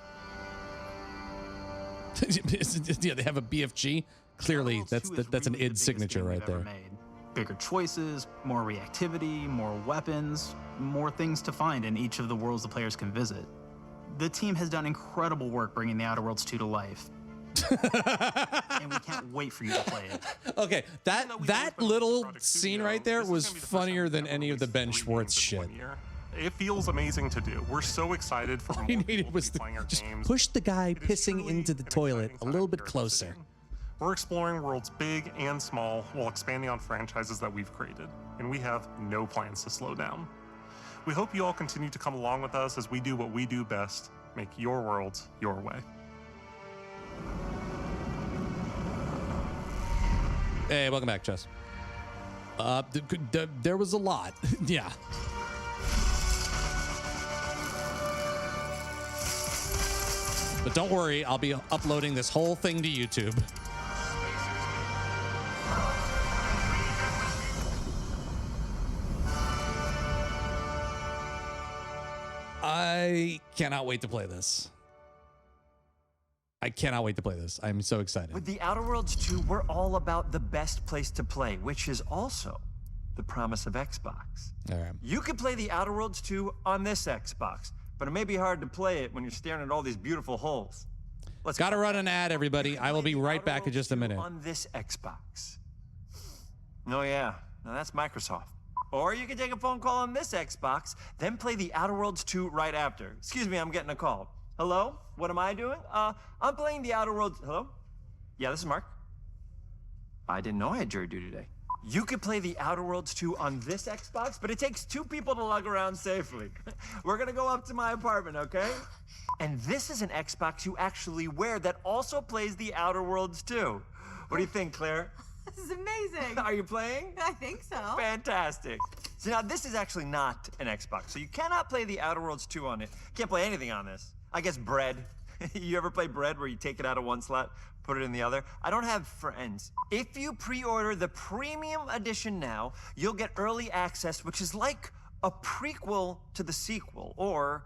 Yeah, they have a BFG. clearly that's an id signature right there. Bigger choices, more reactivity, more weapons, more things to find in each of the worlds the players can visit. The team has done incredible work bringing the Outer Worlds 2 to life. And we can't wait for you to play it. Okay, that little scene right there was funnier than any of the Ben Schwartz shit. It feels amazing to do. We're so excited for all he needed was just push the guy pissing into the toilet a little bit closer. We're exploring worlds big and small while expanding on franchises that we've created, and we have no plans to slow down. We hope you all continue to come along with us as we do what we do best, make your worlds your way. Hey, welcome back, Chess. There was a lot. Yeah. But don't worry, I'll be uploading this whole thing to YouTube. I cannot wait to play this. I cannot wait to play this. I'm so excited. With the Outer Worlds 2, we're all about the best place to play, which is also the promise of Xbox. All right. You can play the Outer Worlds 2 on this Xbox, but it may be hard to play it when you're staring at all these beautiful holes. Gotta run an ad, everybody. I will be right back in just a minute. On this Xbox. Oh yeah, now that's Microsoft. Or you can take a phone call on this Xbox, then play the Outer Worlds 2 right after. Excuse me, I'm getting a call. Hello? What am I doing? I'm playing the Outer Worlds. Hello? Yeah, this is Mark. I didn't know I had jury duty today. You could play the Outer Worlds 2 on this Xbox, but it takes 2 people to lug around safely. We're gonna go up to my apartment, okay? And this is an Xbox you actually wear that also plays the Outer Worlds 2. What do you think, Claire? This is amazing. Are you playing? I think so. Fantastic. So now this is actually not an Xbox, so you cannot play the Outer Worlds 2 on it. Can't play anything on this. I guess Bread. You ever play Bread where you take it out of one slot, put it in the other? I don't have friends. If you pre-order the premium edition now, you'll get early access, which is like a prequel to the sequel, or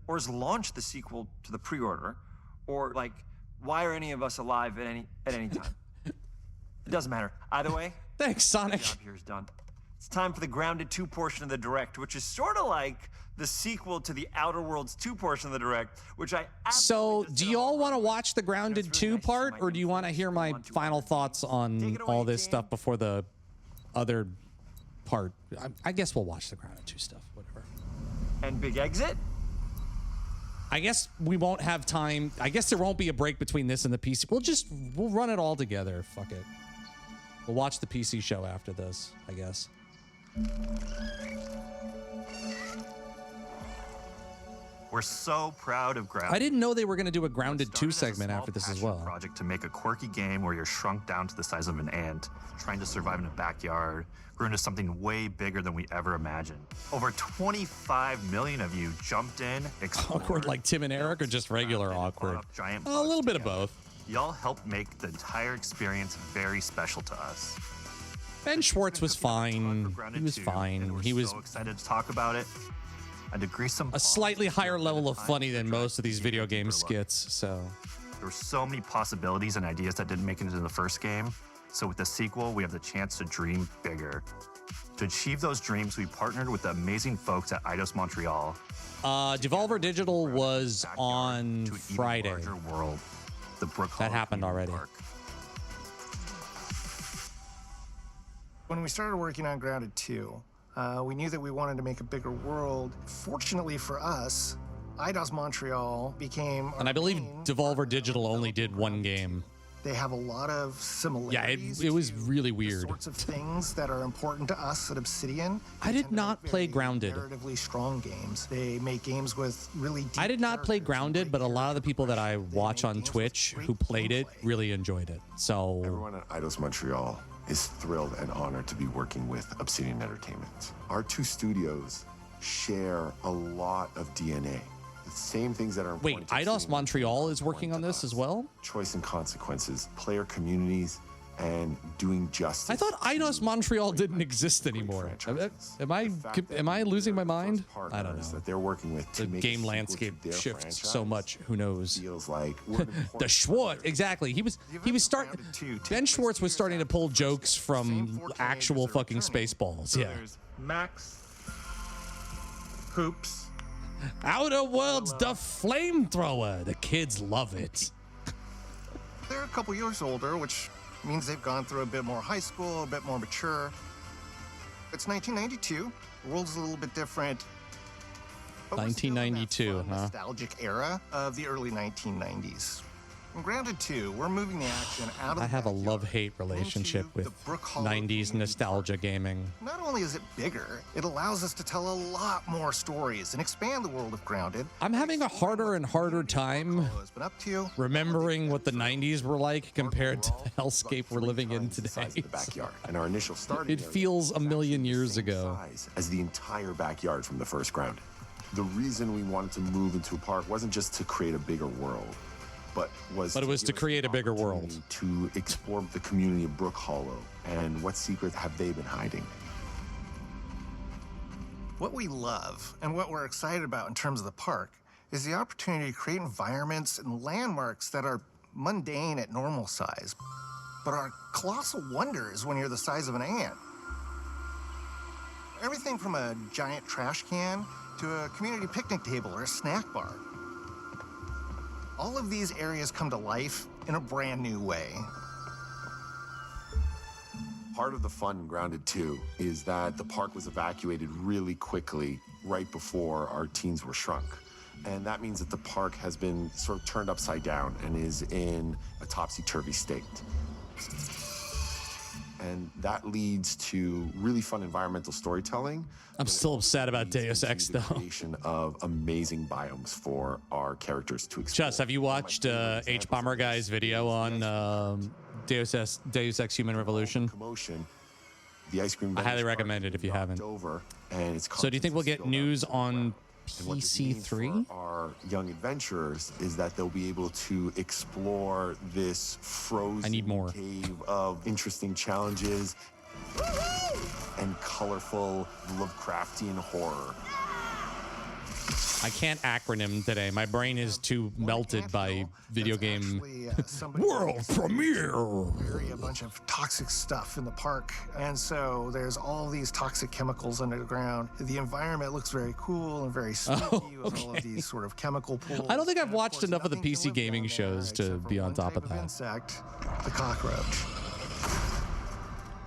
is launch the sequel to the pre-order, or like, why are any of us alive at any time? It doesn't matter. Either way, thanks, Sonic. The job here is done. It's time for the Grounded 2 portion of the Direct, which is sort of like the sequel to the Outer Worlds 2 portion of the Direct, which I So, do y'all want to watch the Grounded 2 part, or do you want to hear my final thoughts on all this stuff before the other part? I guess we'll watch the Grounded 2 stuff, whatever. And Big Exit? I guess we won't have time. I guess there won't be a break between this and the PC. We'll run it all together. Fuck it. We'll watch the PC show after this, I guess. We're so proud of Grounded. I didn't know they were going to do a Grounded 2 segment after this as well. Project to make a quirky game where you're shrunk down to the size of an ant, trying to survive in a backyard, grew into something way bigger than we ever imagined. Over 25 million of you jumped in, explored. Awkward like Tim and Eric, or just regular awkward? A little bit of both. Y'all helped make the entire experience very special to us. Ben Schwartz was fine. He was fine. He was so excited to talk about it. And to grease some a slightly higher level of funny than most of these video game skits. So there were so many possibilities and ideas that didn't make it into the first game. So with the sequel, we have the chance to dream bigger. To achieve those dreams, we partnered with the amazing folks at Eidos Montreal. Devolver Digital was on Friday. World, the that happened already. Park. When we started working on Grounded 2, we knew that we wanted to make a bigger world. Fortunately for us, Eidos Montreal became... And I believe Devolver Digital only did one game. They have a lot of similarities. Yeah, it was really weird. The sorts of things that are important to us at Obsidian. I did not play Grounded. Narratively strong games. They make games with really deep I did not play Grounded, but a lot of the people that I watch on Twitch who played it really enjoyed it. So everyone at Eidos Montreal is thrilled and honored to be working with Obsidian Entertainment. Our two studios share a lot of DNA. The same things that are important. Wait, Eidos Montreal is working on this as well? Choice and consequences, player communities, and doing justice. I thought Eidos Montreal didn't exist anymore. Am I losing my mind? I don't know. That they're working with the game landscape shifts so much. Who knows? Feels like the Schwartz, exactly. He was starting. Ben Schwartz was starting to pull jokes from actual fucking Spaceballs. Yeah. Max, Hoops, Outer Worlds, the flamethrower. The kids love it. They're a couple years older, which means they've gone through a bit more high school, a bit more mature. It's 1992. The world's a little bit different. 1992, huh? Nostalgic era of the early 1990s. In Grounded 2, we're moving the action out of I have a love-hate relationship with 90s nostalgia gaming. Not only is it bigger, it allows us to tell a lot more stories and expand the world of Grounded. I'm having a harder and harder time remembering what the 90s were like compared to the hellscape we're living in today. The backyard, and our initial starting it feels a million years ago. As the entire backyard from the first Grounded. The reason we wanted to move into a park wasn't just to create a bigger world, but it was to create a bigger world. To explore the community of Brook Hollow and what secrets have they been hiding. What we love and what we're excited about in terms of the park is the opportunity to create environments and landmarks that are mundane at normal size, but are colossal wonders when you're the size of an ant. Everything from a giant trash can to a community picnic table or a snack bar. All of these areas come to life in a brand new way. Part of the fun in Grounded 2 is that the park was evacuated really quickly right before our teens were shrunk. And that means that the park has been sort of turned upside down and is in a topsy-turvy state. And that leads to really fun environmental storytelling. I'm still upset about Deus Ex, though. Creation of amazing biomes for our characters to explore. Just, have you watched H Bomber Guy's video on Deus Ex Human Revolution? The ice cream I highly recommend it if you haven't. So do you think we'll get news on PC3? Our young adventurers is that they'll be able to explore this frozen cave of interesting challenges and colorful Lovecraftian horror. I can't acronym today. My brain is too melted by video game world premiere. A bunch of toxic stuff in the park, and so there's all these toxic chemicals under the ground. The environment looks very cool and very spooky with all of these sort of chemical pools. I don't think I've watched enough of the PC gaming shows to be on top of that. Insect, the cockroach.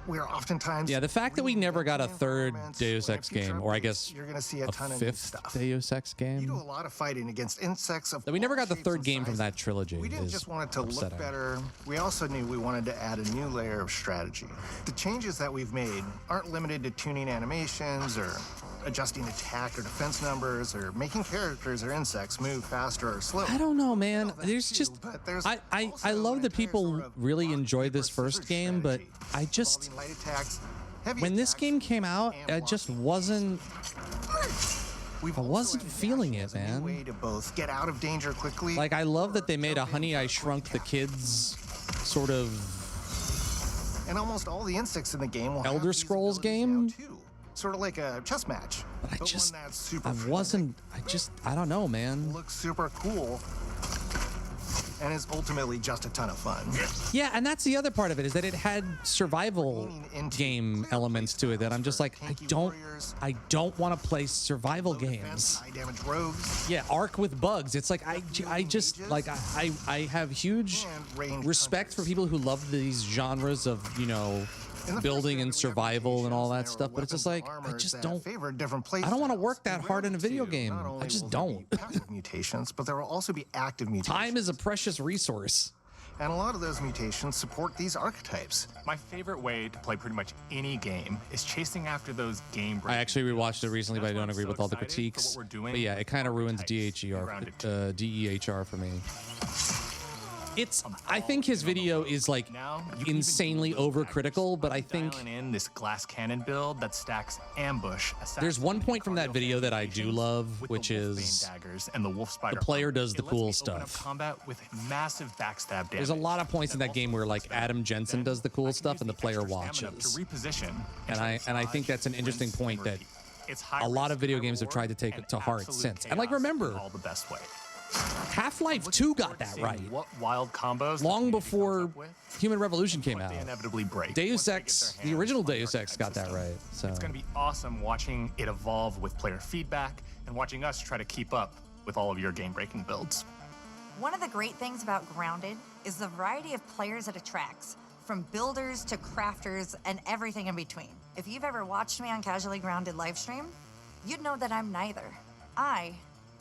We are oftentimes the fact that we never got a third Deus Ex game, or I guess you're gonna see a ton of fifth Deus Ex game. You do a lot of fighting against insects. That we never got the third game from that trilogy. We didn't just want it to look better. We also knew we wanted to add a new layer of strategy. The changes that we've made aren't limited to tuning animations or adjusting attack or defense numbers or making characters or insects move faster or slower. I don't know, man. There's just I love that people really enjoyed this first game, but I just when this game came out, I just wasn't feeling it, man. Way to both get out of danger quickly. Like, I love that they made a Honey I Shrunk the Kids sort of and almost all the insects in the game will Elder Scrolls game. Sort of like a chess match. But I don't know, man. Looks super cool and is ultimately just a ton of fun. Yeah, and that's the other part of it, is that it had survival game elements to it that I'm just like, I don't want to play survival games. High damage rogues. Yeah, Ark with bugs. It's like I just like I have huge respect for people who love these genres of, you know, building and survival and all that stuff, but it's just like I don't want to work that hard in a video game. I just don't. Passive mutations, but there will also be active mutations. Time is a precious resource. And a lot of those mutations support these archetypes. My favorite way to play pretty much any game is chasing after those game breaks. I actually rewatched it recently, but I don't agree with all the critiques. But yeah, it kind of ruins DEHR for me. I think his video is like insanely overcritical, but I think in this glass cannon build that stacks ambush. There's one point from that video that I do love, which is daggers and the wolf spider. the player does the cool stuff. Combat with massive backstab damage. There's a lot of points in that game where like Adam Jensen does the cool stuff and the player watches. To reposition. And I think that's an interesting point that a lot of video games have tried to take it to heart since. And like remember, all the best way. Half-Life 2 got that right. What wild combos? Long before Human Revolution came out. They inevitably break. Deus Ex, the original Deus Ex got that right. So it's going to be awesome watching it evolve with player feedback and watching us try to keep up with all of your game-breaking builds. One of the great things about Grounded is the variety of players it attracts, from builders to crafters and everything in between. If you've ever watched me on Casually Grounded livestream, you'd know that I'm neither. I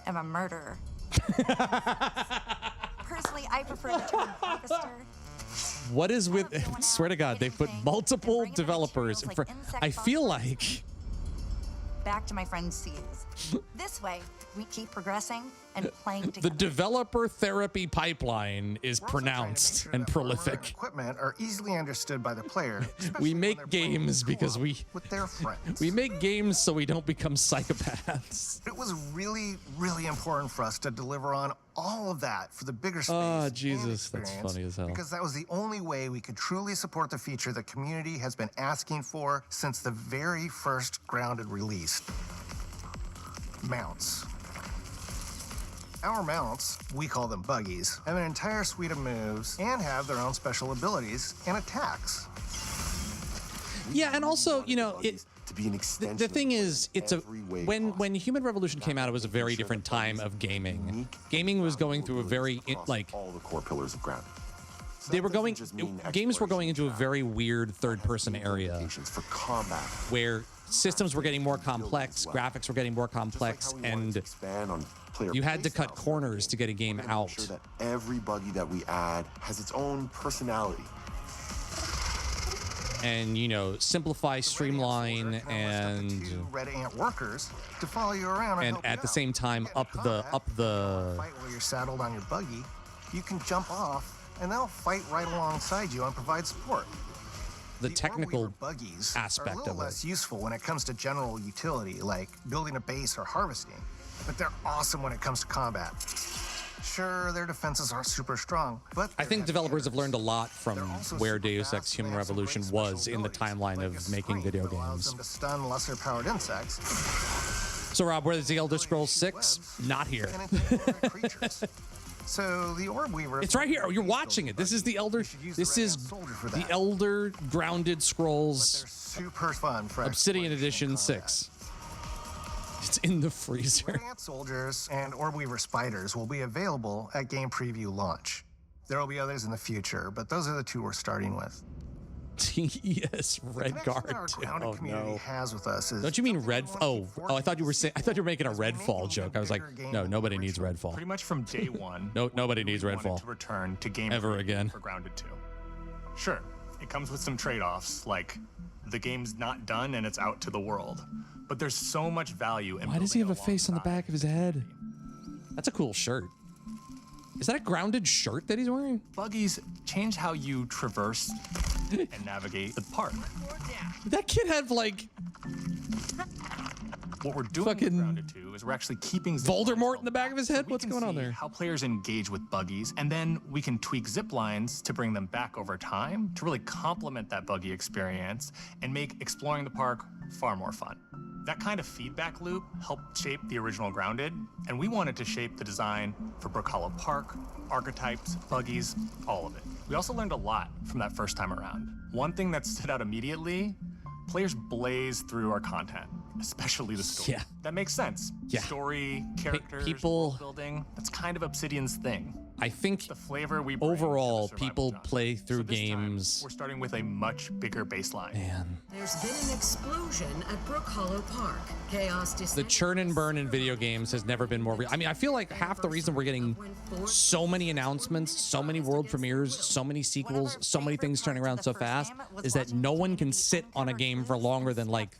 am a murderer. Personally, I prefer the term harvester. What is with, I swear to God, they put multiple developers in front. I feel like. Back to my friend Thieves. This way, we keep progressing and playing together. The developer therapy pipeline is pronounced and prolific. Equipment are easily understood by the player. We make games because with their friends. we make games so we don't become psychopaths. It was really, really important for us to deliver on all of that for the bigger space. Oh, Jesus, that's funny as hell. Because that was the only way we could truly support the feature the community has been asking for since the very first Grounded release. Mounts. Our mounts, we call them buggies, have an entire suite of moves and have their own special abilities and attacks. Yeah, and also, you know, to be an extension. The thing is, it's a when Human Revolution came out, it was a very different time of gaming. Gaming was going through a very like all the core pillars of Grounded. They were going, games were going into a very weird third-person area for combat, where systems were getting more complex, graphics were getting more complex, and you had to cut corners to get a game out. Make sure that every buggy that we add has its own personality. And, you know, simplify, streamline, and Red Ant workers to follow you around and at the same time up the fight while you're saddled on your buggy. You can jump off and they'll fight right alongside you and provide support. The technical buggies aspect are a little of it. less useful when it comes to general utility, like building a base or harvesting, but they're awesome when it comes to combat. Sure, their defenses aren't super strong, but I think developers have learned a lot from where Deus Ex Human Revolution was in the timeline of making video games. To stun lesser-powered insects. So, Rob, where's the Elder Scrolls 6? Not here. So the Orb Weaver. It's right here. Oh, you're watching it. This is the Elder. This is the Elder Grounded Scrolls. Super fun. Obsidian Edition 6. It's in the freezer. Ant soldiers and Orb Weaver spiders will be available at game preview launch. There will be others in the future, but those are the two we're starting with. Yes, Red Guard. Oh no. Has with us is Don't you mean Red? Oh, I thought you were saying. I thought you were making a Redfall joke. I was like, no, nobody needs Redfall. Pretty much from day one. No, nobody needs we wanted Redfall. To return to game ever again for Grounded 2. Sure, it comes with some trade-offs, like the game's not done and it's out to the world. But there's so much value in. Why does he have a face on the back of his head? That's a cool shirt. Is that a Grounded shirt that he's wearing? Buggies change how you traverse and navigate the park. That kid had like. What we're doing with Grounded 2 is we're actually keeping Voldemort in the back of his head. What's going on there? How players engage with buggies, and then we can tweak zip lines to bring them back over time to really complement that buggy experience and make exploring the park far more fun. That kind of feedback loop helped shape the original Grounded, and we wanted to shape the design for Brook Hollow Park, archetypes, buggies, all of it. We also learned a lot from that first time around. One thing that stood out immediately, players blaze through our content, especially the story. Yeah. That makes sense. Yeah. Story, characters, people world building, that's kind of Obsidian's thing. I think the flavor we bring overall to the survival people genre. play through So this time, games. we're starting with a much bigger baseline. Man. There's been an explosion at Brook Hollow Park. Chaos The churn and burn in video games has never been more real. I mean, I feel like half the reason we're getting so many announcements, so many world premieres, so many sequels, so many things turning around so fast is that no one can sit on a game for longer than like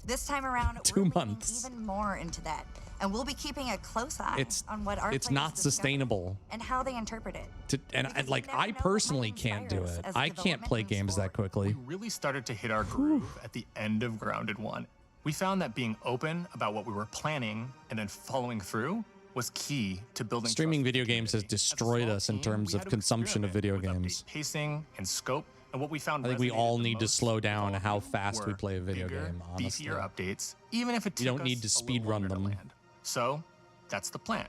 This time around, 2 months. Even more into that. And we'll be keeping a close eye on what our It's players not discover sustainable. and how they interpret it. And like, I personally can't do it. I can't play games that quickly. We really started to hit our groove at the end of Grounded 1. We found that being open about what we were planning and then following through was key to building. Streaming video games has destroyed us in terms of consumption of video games. Pacing and scope, and what we found. I think we all need to slow down how fast we play a video game, honestly. Beefier updates, even if it you don't need to speed run them. So, that's the plan.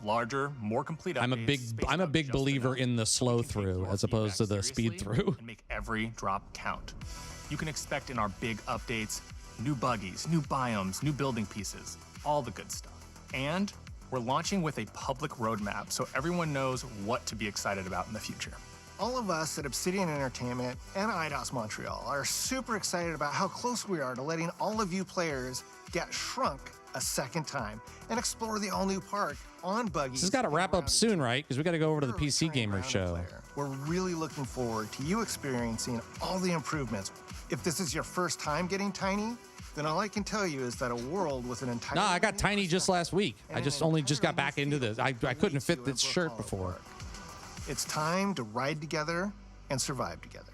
Larger, more complete updates. I'm a big believer in the slow through as opposed to the speed through. And make every drop count. You can expect in our big updates new buggies, new biomes, new building pieces, all the good stuff. And we're launching with a public roadmap so everyone knows what to be excited about in the future. All of us at Obsidian Entertainment and IDOS Montreal are super excited about how close we are to letting all of you players get shrunk a second time and explore the all-new park on buggies. This has got to wrap up soon, right? Because we got to go over to the PC Gamer show. We're really looking forward to you experiencing all the improvements. If this is your first time getting Tiny, then all I can tell you is that a world with an entire... No, I got Tiny just last week. I just got back into this. I couldn't fit this shirt before. It's time to ride together and survive together.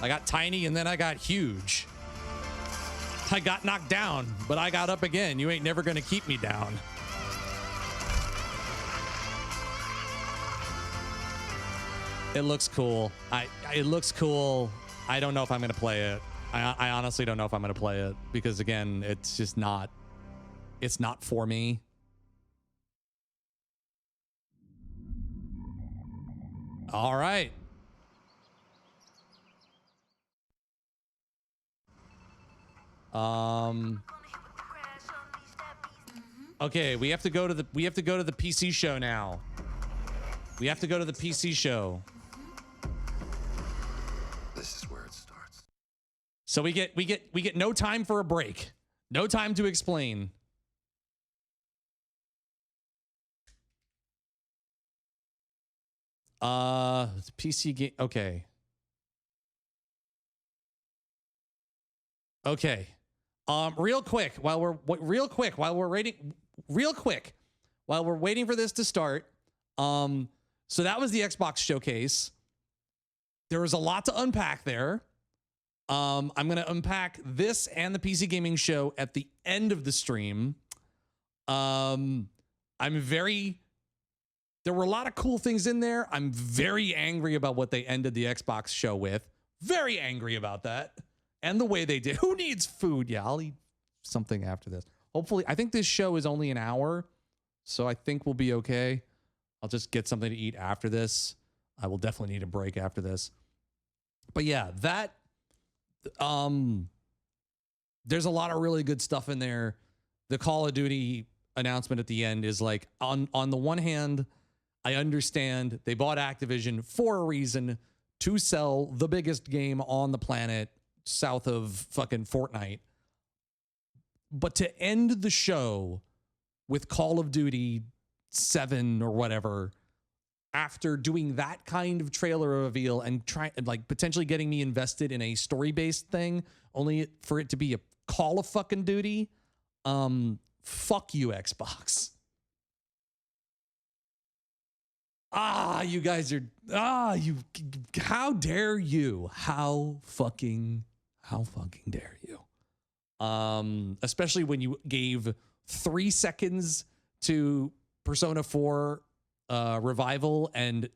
I got Tiny and then I got Huge. I got knocked down, but I got up again. You ain't never gonna keep me down. It looks cool. It looks cool. I don't know if I'm gonna play it. I honestly don't know if I'm gonna play it because again, it's just not. It's not for me. All right. Okay, we have to go to the PC show now. We have to go to the PC show. This is where it starts. So we get no time for a break. No time to explain. PC game. Okay. Okay. Real quick while we're waiting for this to start. So that was the Xbox showcase. There was a lot to unpack there. I'm going to unpack this and the PC gaming show at the end of the stream. There were a lot of cool things in there. I'm very angry about what they ended the Xbox show with. Very angry about that. And the way they did. Who needs food? Yeah, I'll eat something after this. Hopefully, I think this show is only an hour, so I think we'll be okay. I'll just get something to eat after this. I will definitely need a break after this. But yeah, that there's a lot of really good stuff in there. The Call of Duty announcement at the end is like, on the one hand, I understand they bought Activision for a reason, to sell the biggest game on the planet south of fucking Fortnite. But to end the show with Call of Duty 7 or whatever, after doing that kind of trailer reveal and potentially getting me invested in a story-based thing, only for it to be a Call of fucking Duty, fuck you, Xbox. You guys are, how dare you? How fucking dare you? Especially when you gave 3 seconds to Persona 4 Revival and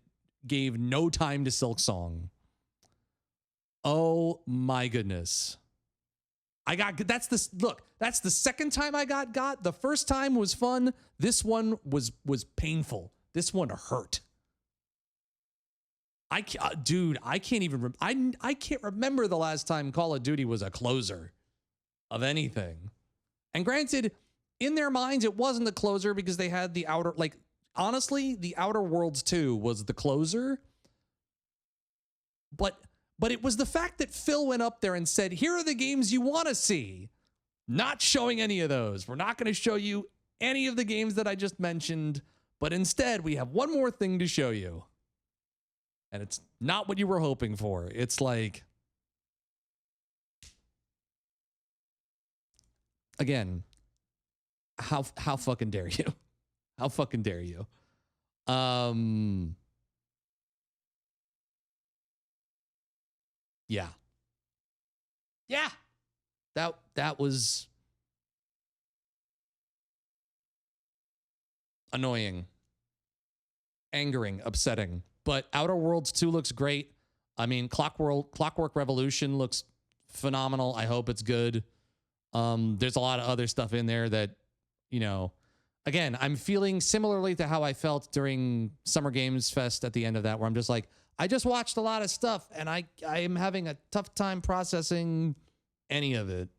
gave no time to Silksong. Oh my goodness. That's the second time I got. The first time was fun. This one was painful. This one hurt. I can't remember the last time Call of Duty was a closer of anything. And granted, in their minds, it wasn't the closer because they had the outer, honestly, the Outer Worlds 2 was the closer. But it was the fact that Phil went up there and said, here are the games you want to see. Not showing any of those. We're not going to show you any of the games that I just mentioned, but instead we have one more thing to show you. And it's not what you were hoping for. It's like, again, how fucking dare you? How fucking dare you? Yeah. Yeah. That was annoying, angering, upsetting. But Outer Worlds 2 looks great. I mean, Clockwork Revolution looks phenomenal. I hope it's good. There's a lot of other stuff in there that, you know, again, I'm feeling similarly to how I felt during Summer Games Fest at the end of that, where I'm just like, I just watched a lot of stuff and I am having a tough time processing any of it,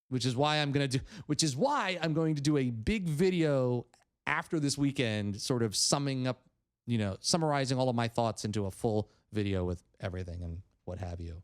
which is why I'm going to do a big video after this weekend, sort of summing up, you know, summarizing all of my thoughts into a full video with everything and what have you.